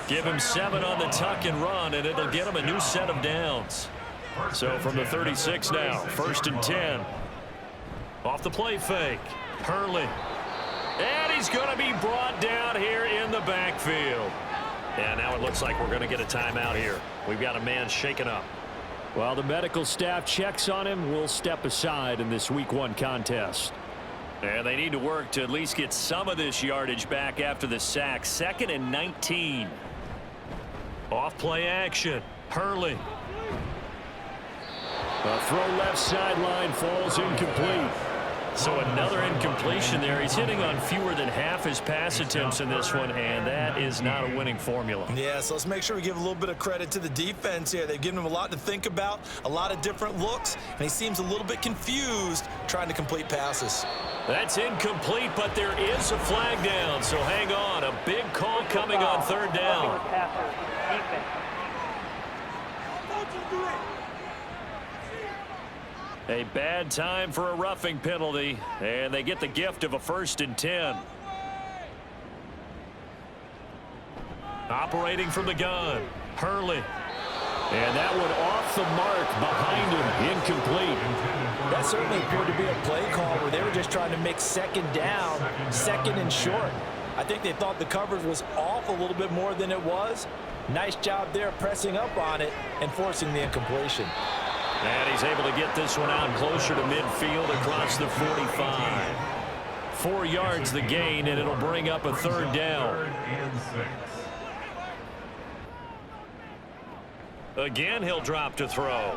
[SPEAKER 2] Give him 7 on the tuck and run, and it'll get him a new set of downs. So from the 36 now, 1st and 10. Off the play fake. Hurley. And he's going to be brought down here in the backfield. And now it looks like we're going to get a timeout here. We've got a man shaken up.
[SPEAKER 5] While the medical staff checks on him, we'll step aside in this Week 1 contest.
[SPEAKER 2] And they need to work to at least get some of this yardage back after the sack. 2nd and 19. Off play action. Hurley.
[SPEAKER 5] A throw left sideline falls incomplete.
[SPEAKER 2] So another incompletion there. He's hitting on fewer than half his pass attempts in this one, and that is not a winning formula.
[SPEAKER 3] Yeah, so let's make sure we give a little bit of credit to the defense here. They've given him a lot to think about, a lot of different looks, and he seems a little bit confused trying to complete passes.
[SPEAKER 2] That's incomplete, but there is a flag down, so hang on. A big call coming on 3rd down. A bad time for a roughing penalty, and they get the gift of a 1st and 10. Operating from the gun, Hurley.
[SPEAKER 5] And that one off the mark behind him, incomplete.
[SPEAKER 3] That certainly appeared to be a play call where they were just trying to make 2nd down, 2nd and short. I think they thought the coverage was off a little bit more than it was. Nice job there pressing up on it and forcing the incompletion.
[SPEAKER 2] And he's able to get this one out closer to midfield across the 45. 4 yards the gain, and it'll bring up a 3rd down.
[SPEAKER 4] 3rd and 6.
[SPEAKER 2] Again, he'll drop to throw.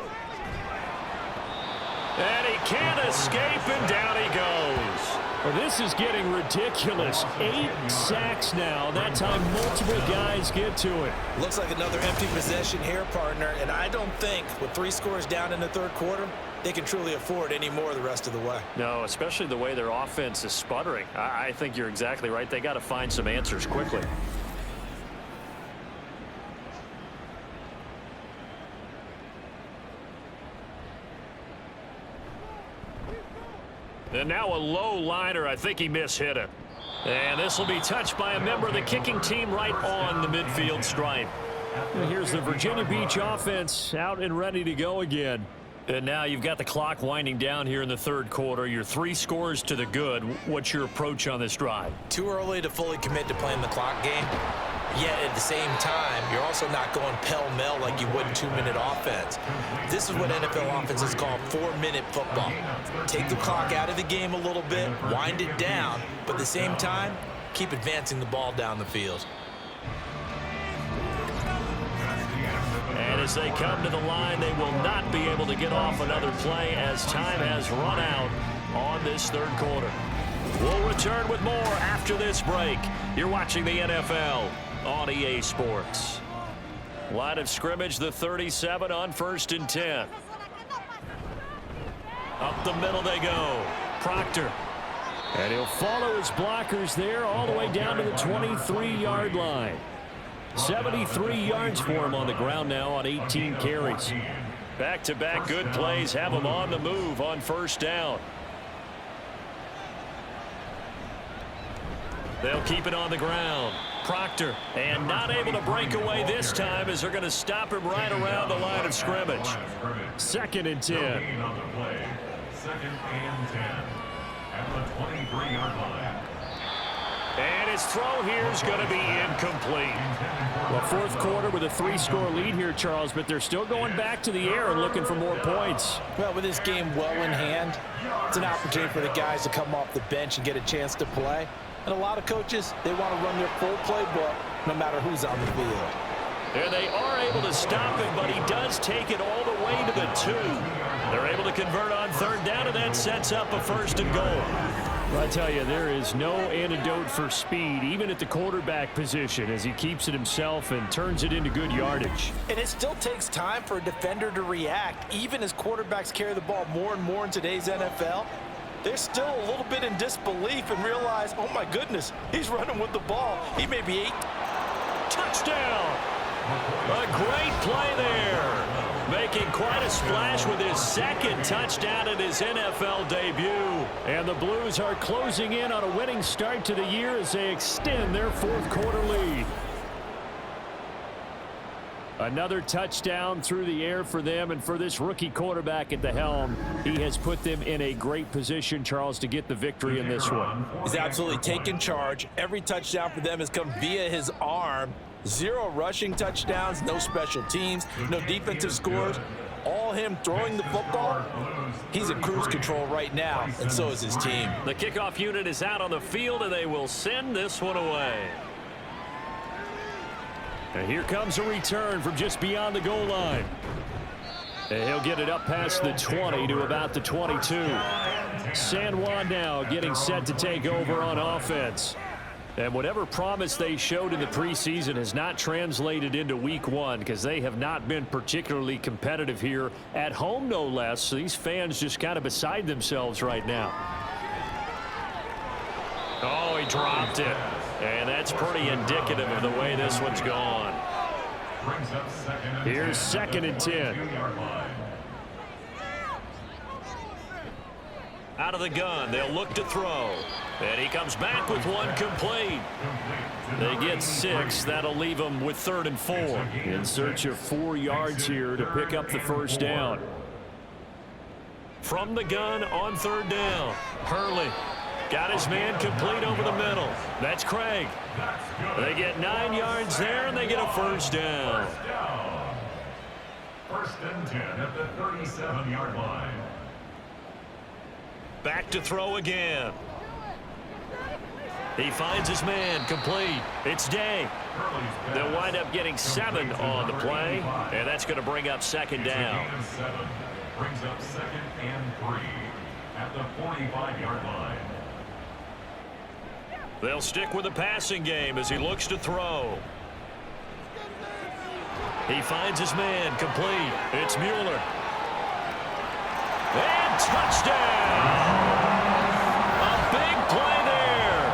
[SPEAKER 2] And he can't escape, and down he goes.
[SPEAKER 5] Well, this is getting ridiculous. 8 sacks now. That time multiple guys get to it.
[SPEAKER 3] Looks like another empty possession here, partner, and I don't think with 3 scores down in the 3rd quarter, they can truly afford any more the rest of the way.
[SPEAKER 2] No, especially the way their offense is sputtering. I think you're exactly right. They got to find some answers quickly. And now a low liner. I think he mishit it. And this will be touched by a member of the kicking team right on the midfield stripe.
[SPEAKER 5] And here's the Virginia Beach offense out and ready to go again.
[SPEAKER 2] And now you've got the clock winding down here in the 3rd quarter. You're 3 scores to the good. What's your approach on this drive?
[SPEAKER 3] Too early to fully commit to playing the clock game. Yet at the same time, you're also not going pell-mell like you would in 2-minute offense. This is what NFL offenses call 4-minute football. Take the clock out of the game a little bit, wind it down, but at the same time, keep advancing the ball down the field.
[SPEAKER 2] And as they come to the line, they will not be able to get off another play as time has run out on this 3rd quarter. We'll return with more after this break. You're watching the NFL on EA Sports. Line of scrimmage, the 37 on 1st and 10. Up the middle they go. Proctor.
[SPEAKER 5] And he'll follow his blockers there all the way down to the 23-yard line. 73 yards for him on the ground now on 18 carries.
[SPEAKER 2] Back-to-back good plays have him on the move on 1st down. They'll keep it on the ground. Proctor, and not able to break away this time as they're going to stop him right around the line of scrimmage.
[SPEAKER 5] 2nd and 10.
[SPEAKER 4] 2nd and 10 at the 23-yard line.
[SPEAKER 2] And his throw here is going to be incomplete.
[SPEAKER 5] Well, 4th quarter with a 3-score lead here, Charles, but they're still going back to the air and looking for more points.
[SPEAKER 3] Well, with this game well in hand, it's an opportunity for the guys to come off the bench and get a chance to play. And a lot of coaches, they want to run their full playbook no matter who's on the field.
[SPEAKER 2] And they are able to stop him, but he does take it all the way to the 2. They're able to convert on 3rd down, and that sets up a 1st and goal.
[SPEAKER 5] Well, I tell you, there is no antidote for speed, even at the quarterback position, as he keeps it himself and turns it into good yardage.
[SPEAKER 3] And it still takes time for a defender to react. Even as quarterbacks carry the ball more and more in today's NFL, they're still a little bit in disbelief and realize, oh my goodness, he's running with the ball. He may be 8.
[SPEAKER 2] Touchdown! A great play there. Making quite a splash with his 2nd touchdown in his NFL debut.
[SPEAKER 5] And the Blues are closing in on a winning start to the year as they extend their 4th quarter lead. Another touchdown through the air for them, and for this rookie quarterback at the helm, he has put them in a great position, Charles, to get the victory in this one.
[SPEAKER 3] He's absolutely taken charge. Every touchdown for them has come via his arm. 0 rushing touchdowns, no special teams, no defensive scores. All him throwing the football. He's in cruise control right now, and so is his team.
[SPEAKER 2] The kickoff unit is out on the field, and they will send this one away.
[SPEAKER 5] And here comes a return from just beyond the goal line. And he'll get it up past the 20 to about the 22. San Juan now getting set to take over on offense. And whatever promise they showed in the preseason has not translated into week 1 because they have not been particularly competitive here at home, no less. So these fans just kind of beside themselves right now.
[SPEAKER 2] Oh, he dropped it. And that's pretty indicative of the way this one's gone.
[SPEAKER 5] Here's 2nd and 10.
[SPEAKER 2] Out of the gun, they'll look to throw. And he comes back with one complete. They get 6. That'll leave them with 3rd and 4.
[SPEAKER 5] In search of 4 yards here to pick up the 1st down.
[SPEAKER 2] From the gun on 3rd down. Hurley got his man complete over the middle. That's Craig. They get 9 yards there, and they get a 1st down.
[SPEAKER 4] 1st and 10 at the 37-yard line.
[SPEAKER 2] Back to throw again. He finds his man complete. It's Day. They'll wind up getting 7 on the play, and that's going to bring up 2nd down.
[SPEAKER 4] Brings up 2nd and 3 at the 45-yard line.
[SPEAKER 2] They'll stick with the passing game as he looks to throw. He finds his man complete. It's Mueller. And touchdown! A big play there.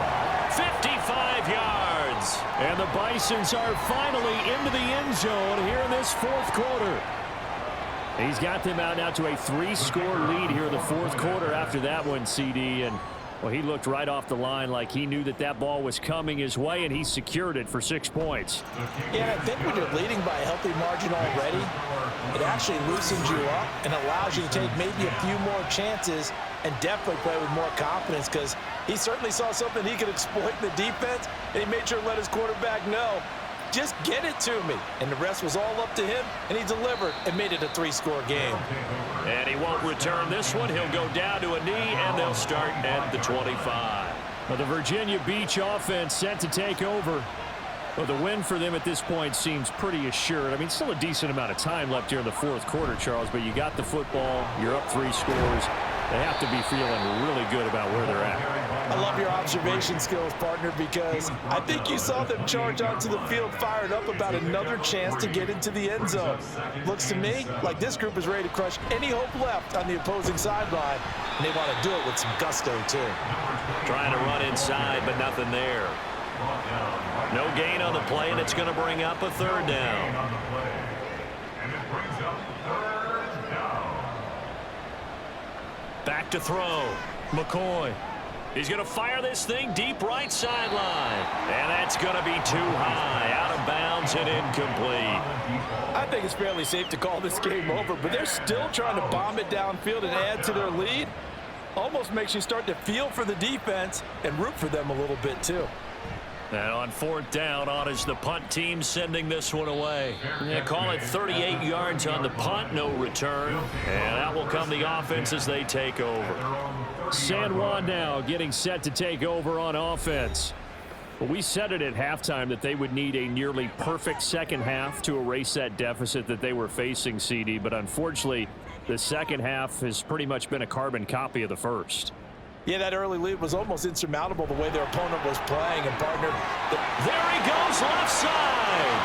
[SPEAKER 2] 55 yards.
[SPEAKER 5] And the Bisons are finally into the end zone here in this 4th quarter. He's got them out now to a 3-score lead here in the 4th quarter after that one, CD. And, well, he looked right off the line like he knew that that ball was coming his way, and he secured it for 6 points.
[SPEAKER 3] Yeah, I think when you're leading by a healthy margin already, it actually loosens you up and allows you to take maybe a few more chances and definitely play with more confidence, because he certainly saw something he could exploit in the defense, and he made sure to let his quarterback know, just get it to me. And the rest was all up to him, and he delivered and made it a 3-score game.
[SPEAKER 2] And he won't return this one. He'll go down to a knee, and they'll start at the 25.
[SPEAKER 5] Well, the Virginia Beach offense set to take over. Well, the win for them at this point seems pretty assured. I mean, still a decent amount of time left here in the 4th quarter, Charles, but you got the football. You're up 3 scores. They have to be feeling really good about where they're at.
[SPEAKER 3] I love your observation skills, partner, because I think you saw them charge onto the field fired up about another chance to get into the end zone. Looks to me like this group is ready to crush any hope left on the opposing sideline, and they want to do it with some gusto, too.
[SPEAKER 2] Trying to run inside, but nothing there. No gain on the play, and it's going to bring up a third down. Back to throw. McCoy. He's going to fire this thing deep right sideline. And that's going to be too high. Out of bounds and incomplete.
[SPEAKER 3] I think it's fairly safe to call this game over, but they're still trying to bomb it downfield and add to their lead. Almost makes you start to feel for the defense and root for them a little bit, too.
[SPEAKER 2] And on fourth down, on is the punt team sending this one away. Yeah, call it 38 yards on the punt, no return. And that will come the offense as they take over.
[SPEAKER 5] San Juan now getting set to take over on offense. Well, we said it at halftime that they would need a nearly perfect second half to erase that deficit that they were facing, CD. But unfortunately, the second half has pretty much been a carbon copy of the first.
[SPEAKER 3] Yeah, that early lead was almost insurmountable the way their opponent was playing. And, partner,
[SPEAKER 2] there he goes left side.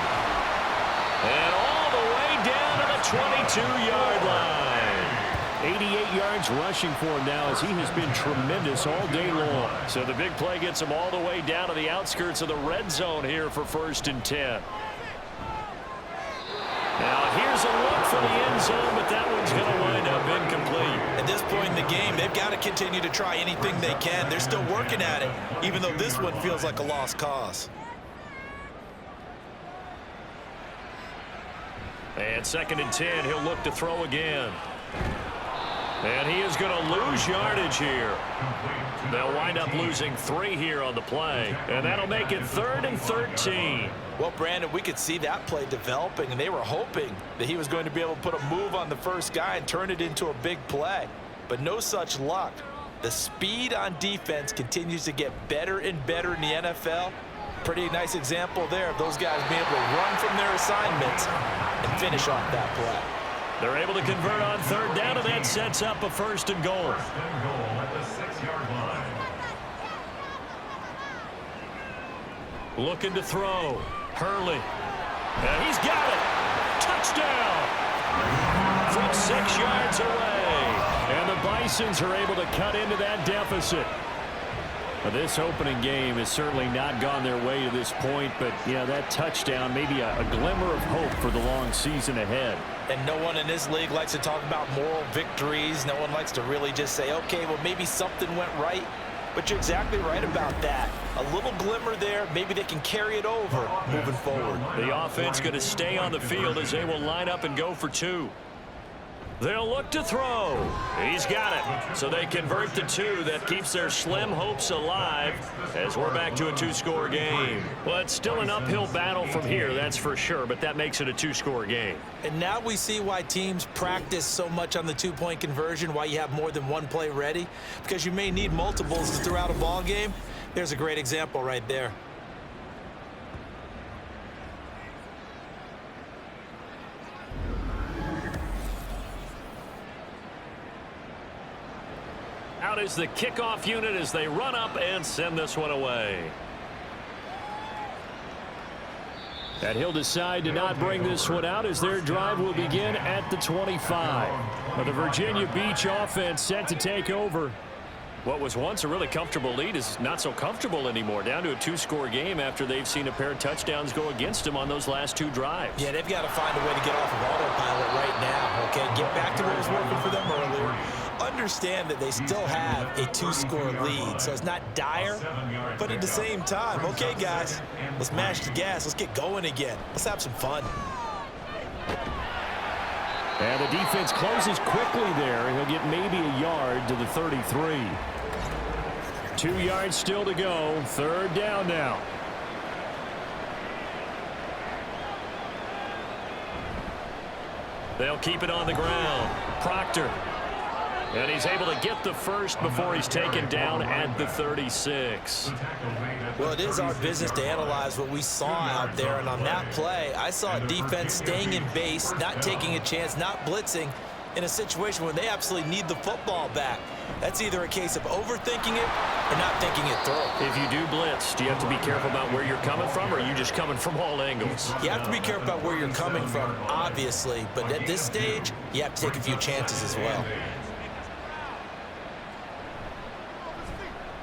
[SPEAKER 2] And all the way down to the 22-yard line.
[SPEAKER 5] 88 yards rushing for him now as he has been tremendous all day long.
[SPEAKER 2] So the big play gets him all the way down to the outskirts of the red zone here for 1st and 10. Now here's a look for the end zone, but that one's going to wind up incomplete.
[SPEAKER 3] At this point in the game, they've got to continue to try anything they can. They're still working at it, even though this one feels like a lost cause.
[SPEAKER 2] And 2nd and 10, he'll look to throw again. And he is going to lose yardage here. They'll wind up losing 3 here on the play, and that'll make it 3rd and 13.
[SPEAKER 3] Well, Brandon, we could see that play developing, and they were hoping that he was going to be able to put a move on the first guy and turn it into a big play. But no such luck. The speed on defense continues to get better and better in the NFL. Pretty nice example there of those guys being able to run from their assignments and finish off that play.
[SPEAKER 2] They're able to convert on 3rd down, and that sets up a 1st and goal.
[SPEAKER 4] At the 6-yard line.
[SPEAKER 2] Looking to throw. Hurley. And he's got it. Touchdown. From 6 yards away.
[SPEAKER 5] And the Bisons are able to cut into that deficit. Well, this opening game has certainly not gone their way to this point, but yeah, that touchdown, maybe a glimmer of hope for the long season ahead.
[SPEAKER 3] And no one in this league likes to talk about moral victories. No one likes to really just say, okay, well, maybe something went right. But you're exactly right about that. A little glimmer there. Maybe they can carry it over moving forward.
[SPEAKER 2] The offense going to stay on the field as they will line up and go for 2. They'll look to throw. He's got it. So they convert the 2. That keeps their slim hopes alive as we're back to a 2-score game. Well, it's still an uphill battle from here, that's for sure, but that makes it a 2-score game.
[SPEAKER 3] And now we see why teams practice so much on the 2-point conversion, why you have more than one play ready, because you may need multiples throughout a ball game. There's a great example right there.
[SPEAKER 2] Out is the kickoff unit as they run up and send this one away.
[SPEAKER 5] And he'll decide to not bring this one out as their drive will begin at the 25. But the Virginia Beach offense set to take over.
[SPEAKER 2] What was once a really comfortable lead is not so comfortable anymore. Down to a 2-score game after they've seen a pair of touchdowns go against them on those last 2 drives.
[SPEAKER 3] Yeah, they've got to find a way to get off of autopilot right now, okay? Get back to what was working for them earlier. Understand that they still have a 2-score lead, so it's not dire, but at the same time, okay, guys, let's mash the gas. Let's get going again. Let's have some fun.
[SPEAKER 5] And the defense closes quickly there. He'll get maybe a yard to the 33. 2 yards still to go. 3rd down now.
[SPEAKER 2] They'll keep it on the ground. Proctor. And he's able to get the first before he's taken down at the 36.
[SPEAKER 3] Well, it is our business to analyze what we saw out there. And on that play, I saw defense staying in base, not taking a chance, not blitzing, in a situation where they absolutely need the football back. That's either a case of overthinking it or not thinking it through.
[SPEAKER 2] If you do blitz, do you have to be careful about where you're coming from, or are you just coming from all angles?
[SPEAKER 3] You have to be careful about where you're coming from, obviously, but at this stage, you have to take a few chances as well.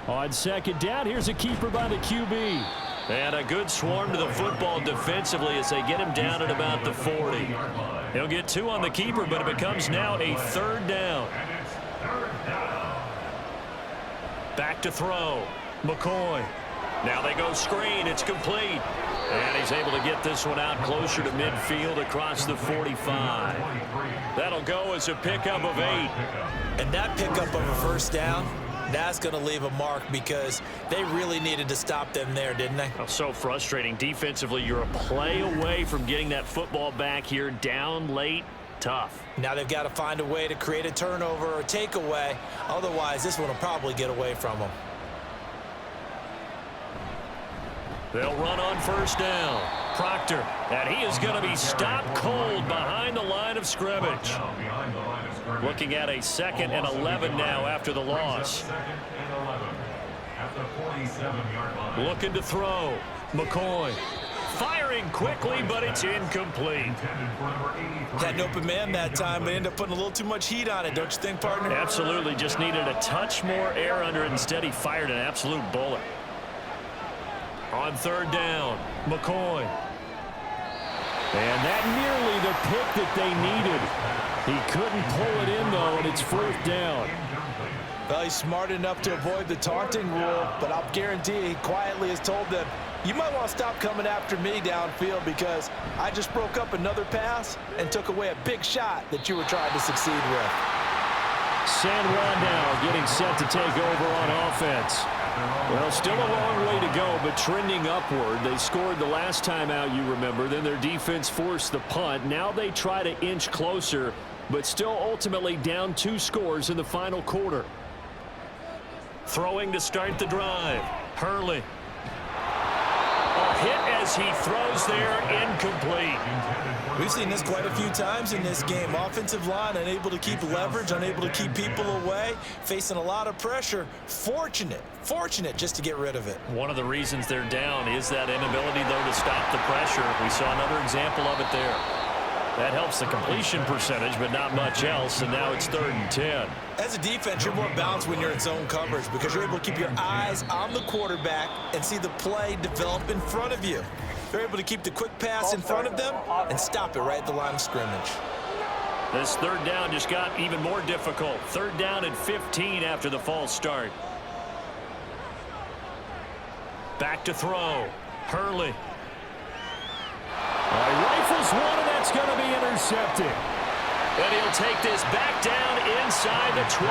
[SPEAKER 5] On second down, here's a keeper by the QB.
[SPEAKER 2] And a good swarm to the football defensively as they get him down at about the 40. He'll get 2 on the keeper, but it becomes now a 3rd down. Back to throw. McCoy. Now they go screen. It's complete. And he's able to get this one out closer to midfield across the 45. That'll go as a pickup of 8.
[SPEAKER 3] And that pickup of a first down, that's going to leave a mark because they really needed to stop them there, didn't they?
[SPEAKER 2] Oh, so frustrating. Defensively, you're a play away from getting that football back here down late. Tough.
[SPEAKER 3] Now they've got to find a way to create a turnover or a takeaway. Otherwise, this one will probably get away from them.
[SPEAKER 2] They'll run on first down. Proctor, and he is going to be stopped cold behind the line of scrimmage. Looking at a 2nd and 11 now after the loss. Looking to throw. McCoy. Firing quickly, but it's incomplete.
[SPEAKER 3] Had an open man that time, but ended up putting a little too much heat on it, don't you think, partner?
[SPEAKER 2] Absolutely. Just needed a touch more air under it. Instead, he fired an absolute bullet. On 3rd down, McCoy.
[SPEAKER 5] And that nearly the pick that they needed. He couldn't pull it in, though, and it's 4th down.
[SPEAKER 3] Well, he's smart enough to avoid the taunting rule, but I'll guarantee he quietly has told them, you might want to stop coming after me downfield because I just broke up another pass and took away a big shot that you were trying to succeed with.
[SPEAKER 5] San Juan now getting set to take over on offense. Well, still a long way to go, but trending upward. They scored the last time out, you remember. Then their defense forced the punt. Now they try to inch closer, but still ultimately down 2 scores in the final quarter.
[SPEAKER 2] Throwing to start the drive. Hurley. A hit as he throws there, incomplete.
[SPEAKER 3] We've seen this quite a few times in this game. Offensive line unable to keep leverage, unable to keep people away, facing a lot of pressure. Fortunate just to get rid of it.
[SPEAKER 2] One of the reasons they're down is that inability, though, to stop the pressure. We saw another example of it there. That helps the completion percentage, but not much else, and now it's 3rd and 10.
[SPEAKER 3] As a defense, you're more balanced when you're in zone coverage because you're able to keep your eyes on the quarterback and see the play develop in front of you. They're able to keep the quick pass in front of them and stop it right at the line of scrimmage.
[SPEAKER 2] This 3rd down just got even more difficult. 3rd down and 15 after the false start. Back to throw. Hurley.
[SPEAKER 5] Rifles one, and that's going to be intercepted.
[SPEAKER 2] And he'll take this back down inside the 20.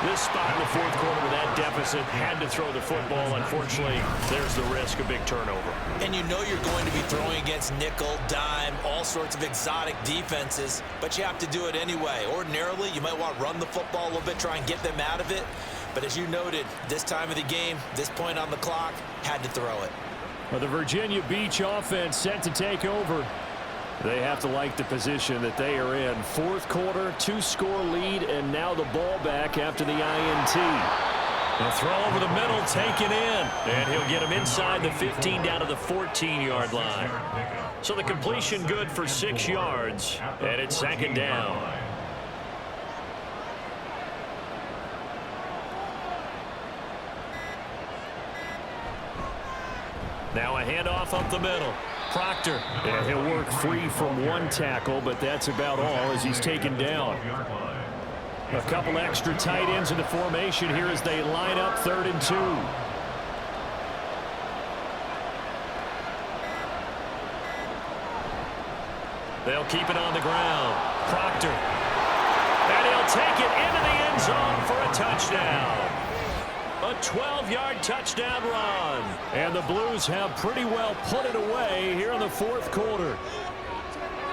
[SPEAKER 2] This spot in the 4th quarter with that deficit, had to throw the football. Unfortunately, there's the risk of big turnover.
[SPEAKER 3] And you know you're going to be throwing against nickel, dime, all sorts of exotic defenses, but you have to do it anyway. Ordinarily, you might want to run the football a little bit, try and get them out of it. But as you noted, this time of the game, this point on the clock, had to throw it.
[SPEAKER 5] Well, the Virginia Beach offense set to take over. They have to like the position that they are in. 4th quarter, 2-score lead, and now the ball back after the INT.
[SPEAKER 2] A throw over the middle, taken in. And he'll get him inside the 15 down to the 14-yard line. So the completion good for 6 yards, and it's 2nd down. Now a handoff up the middle. Proctor.
[SPEAKER 5] Yeah, he'll work free from 1 tackle, but that's about all as he's taken down. A couple extra tight ends in the formation here as they line up 3rd and 2.
[SPEAKER 2] They'll keep it on the ground. Proctor. And he'll take it into the end zone for a touchdown. A 12-yard touchdown run.
[SPEAKER 5] And the Blues have pretty well put it away here in the 4th quarter.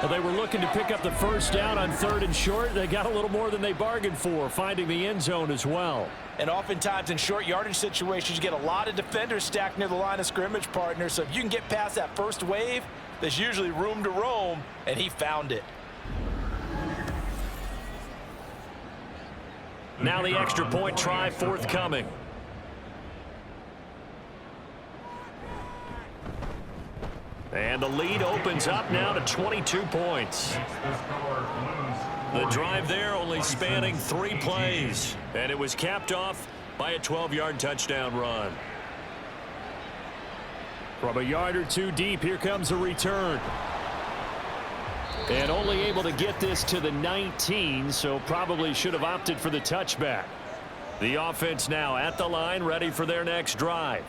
[SPEAKER 5] Well, they were looking to pick up the first down on 3rd and short. They got a little more than they bargained for, finding the end zone as well.
[SPEAKER 3] And oftentimes in short yardage situations, you get a lot of defenders stacked near the line of scrimmage, partner. So if you can get past that first wave, there's usually room to roam, and he found it.
[SPEAKER 2] Now the extra point try forthcoming. And the lead opens up now to 22 points. The drive there only spanning 3 plays. And it was capped off by a 12-yard touchdown run.
[SPEAKER 5] From a yard or two deep, here comes a return. And only able to get this to the 19, so probably should have opted for the touchback. The offense now at the line, ready for their next drive.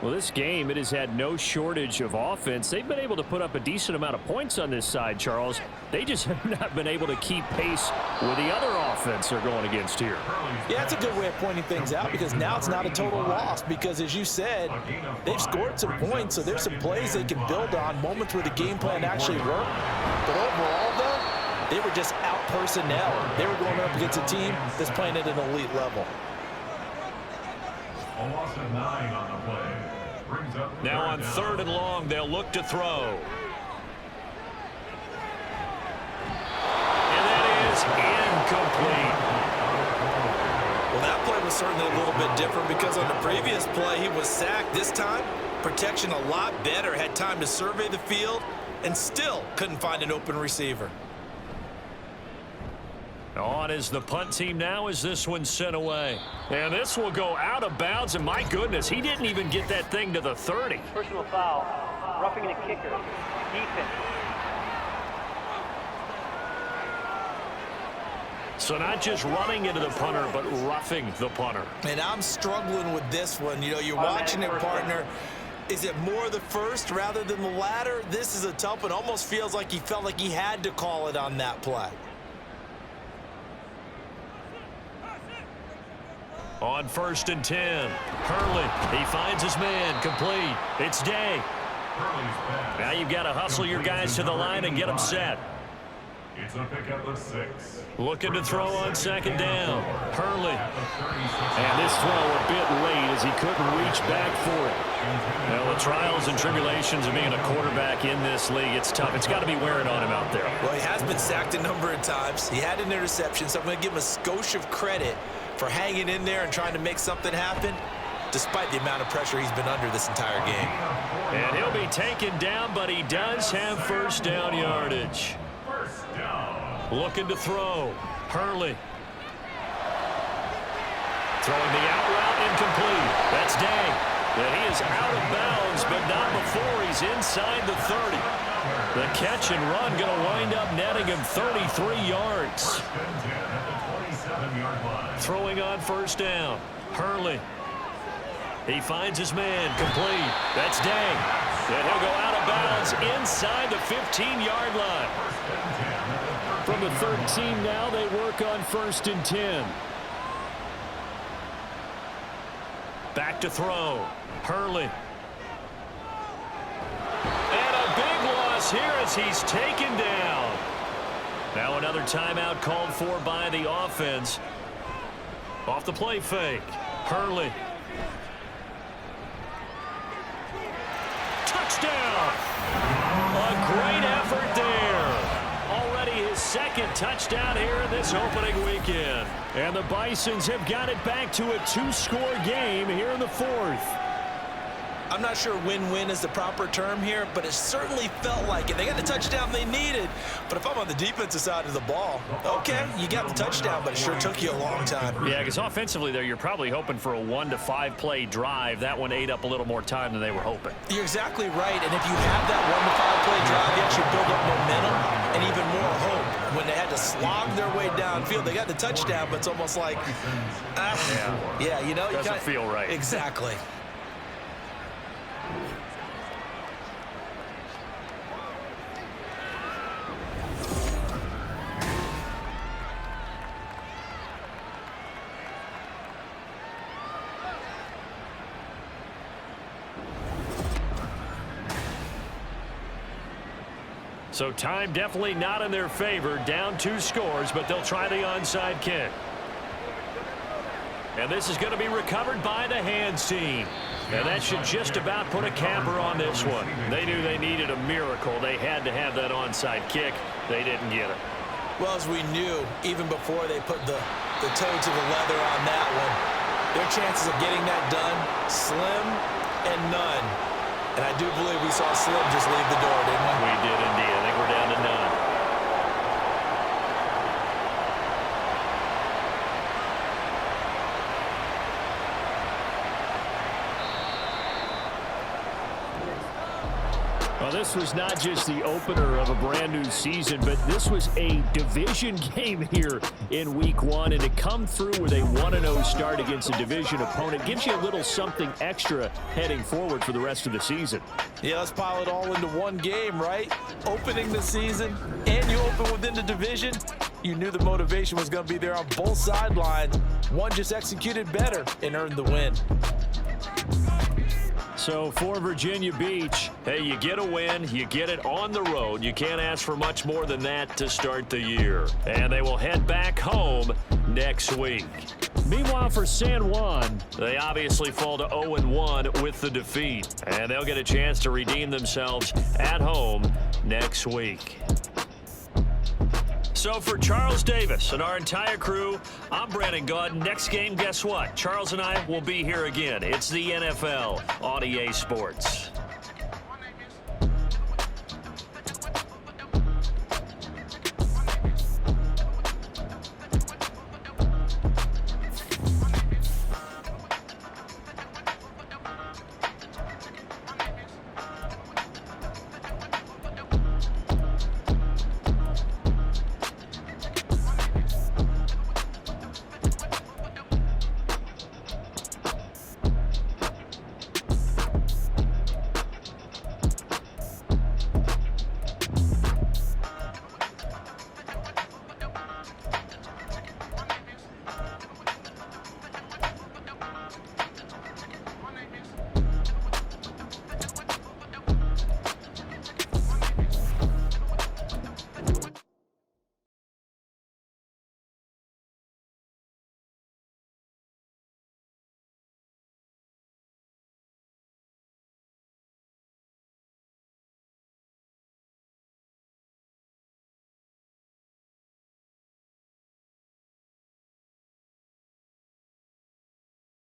[SPEAKER 5] Well, this game, it has had no shortage of offense. They've been able to put up a decent amount of points on this side, Charles. They just have not been able to keep pace with the other offense they're going against here.
[SPEAKER 3] Yeah, it's a good way of pointing things out because now it's not a total loss because, as you said, they've scored some points, so there's some plays they can build on, moments where the game plan actually worked. But overall, though, they were just out personnel. They were going up against a team that's playing at an elite level.
[SPEAKER 4] A loss of 9 on the play. Brings up
[SPEAKER 2] Now on 3rd and long, they'll look to throw. And that is incomplete.
[SPEAKER 3] Well, that play was certainly a little bit different because on the previous play, he was sacked. This time, protection a lot better, had time to survey the field, and still couldn't find an open receiver.
[SPEAKER 2] On is the punt team now as this one's sent away. And this will go out of bounds, and my goodness, he didn't even get that thing to the 30.
[SPEAKER 6] Personal foul. Roughing the kicker. Defense.
[SPEAKER 2] So not just running into the punter, but roughing the punter.
[SPEAKER 3] And I'm struggling with this one. You know, you're watching it, partner. Is it more the first rather than the latter? This is a tough one. Almost feels like he felt like he had to call it on that play.
[SPEAKER 2] On 1st and 10, Hurley, he finds his man, complete. It's Day. Now you've got to hustle your guys to the line and get them set.
[SPEAKER 4] It's a pickup of 6.
[SPEAKER 2] Looking to throw on 2nd down. Hurley.
[SPEAKER 5] And this throw a bit late as he couldn't reach back for it.
[SPEAKER 2] Well, the trials and tribulations of being a quarterback in this league, it's tough. It's got to be wearing on him out there.
[SPEAKER 3] Well, he has been sacked a number of times. He had an interception, so I'm going to give him a skosh of credit for hanging in there and trying to make something happen, despite the amount of pressure he's been under this entire game.
[SPEAKER 2] And he'll be taken down, but he does have 1st down yardage. Looking to throw. Hurley. Throwing the out route, incomplete. That's Day. And he is out of bounds, but not before he's inside the 30. The catch and run going to wind up netting him 33 yards. Throwing on 1st down. Hurley. He finds his man, complete. That's Day. And he'll go out of bounds inside the 15-yard line.
[SPEAKER 5] From the 13 now, they work on 1st and 10.
[SPEAKER 2] Back to throw. Hurley. And a big loss here as he's taken down. Now another timeout called for by the offense. Off the play fake. Hurley. Touchdown! A great effort there. Already his 2nd touchdown here in this opening weekend.
[SPEAKER 5] And the Bisons have got it back to a 2-score game here in the 4th.
[SPEAKER 3] I'm not sure win-win is the proper term here, but it certainly felt like it. They got the touchdown they needed, but if I'm on the defensive side of the ball, okay, you got the touchdown, but it sure took you a long time.
[SPEAKER 2] Yeah, because offensively there, you're probably hoping for a 1 to 5 play drive. That one ate up a little more time than they were hoping.
[SPEAKER 3] You're exactly right, and if you have that 1 to 5 play drive, you actually build up momentum and even more hope. When they had to slog their way downfield, they got the touchdown, but it's almost like, yeah, you know,
[SPEAKER 2] doesn't feel right.
[SPEAKER 3] Exactly.
[SPEAKER 2] So time definitely not in their favor. Down 2 scores, but they'll try the onside kick. And this is going to be recovered by the hands team. And that should just about put a capper on this one. They knew they needed a miracle. They had to have that onside kick. They didn't get it.
[SPEAKER 3] Well, as we knew, even before they put the the toe to the leather on that one. Their chances of getting that done, slim and none. And I do believe we saw Slim just leave the door, didn't we?
[SPEAKER 2] We did indeed. I think we're down to none.
[SPEAKER 5] Well, this was not just the opener of a brand new season, but this was a division game here in week 1. And to come through with a 1-0 start against a division opponent gives you a little something extra heading forward for the rest of the season.
[SPEAKER 3] Yeah, let's pile it all into one game, right? Opening the season, and you open within the division. You knew the motivation was going to be there on both sidelines. One just executed better and earned the win.
[SPEAKER 5] So for Virginia Beach,
[SPEAKER 2] hey, you get a win, you get it on the road. You can't ask for much more than that to start the year. And they will head back home next week.
[SPEAKER 5] Meanwhile, for San Juan,
[SPEAKER 2] they obviously fall to 0-1 with the defeat. And they'll get a chance to redeem themselves at home next week. So for Charles Davis and our entire crew, I'm Brandon Gaud. Next game, guess what? Charles and I will be here again. It's the NFL on EA Sports.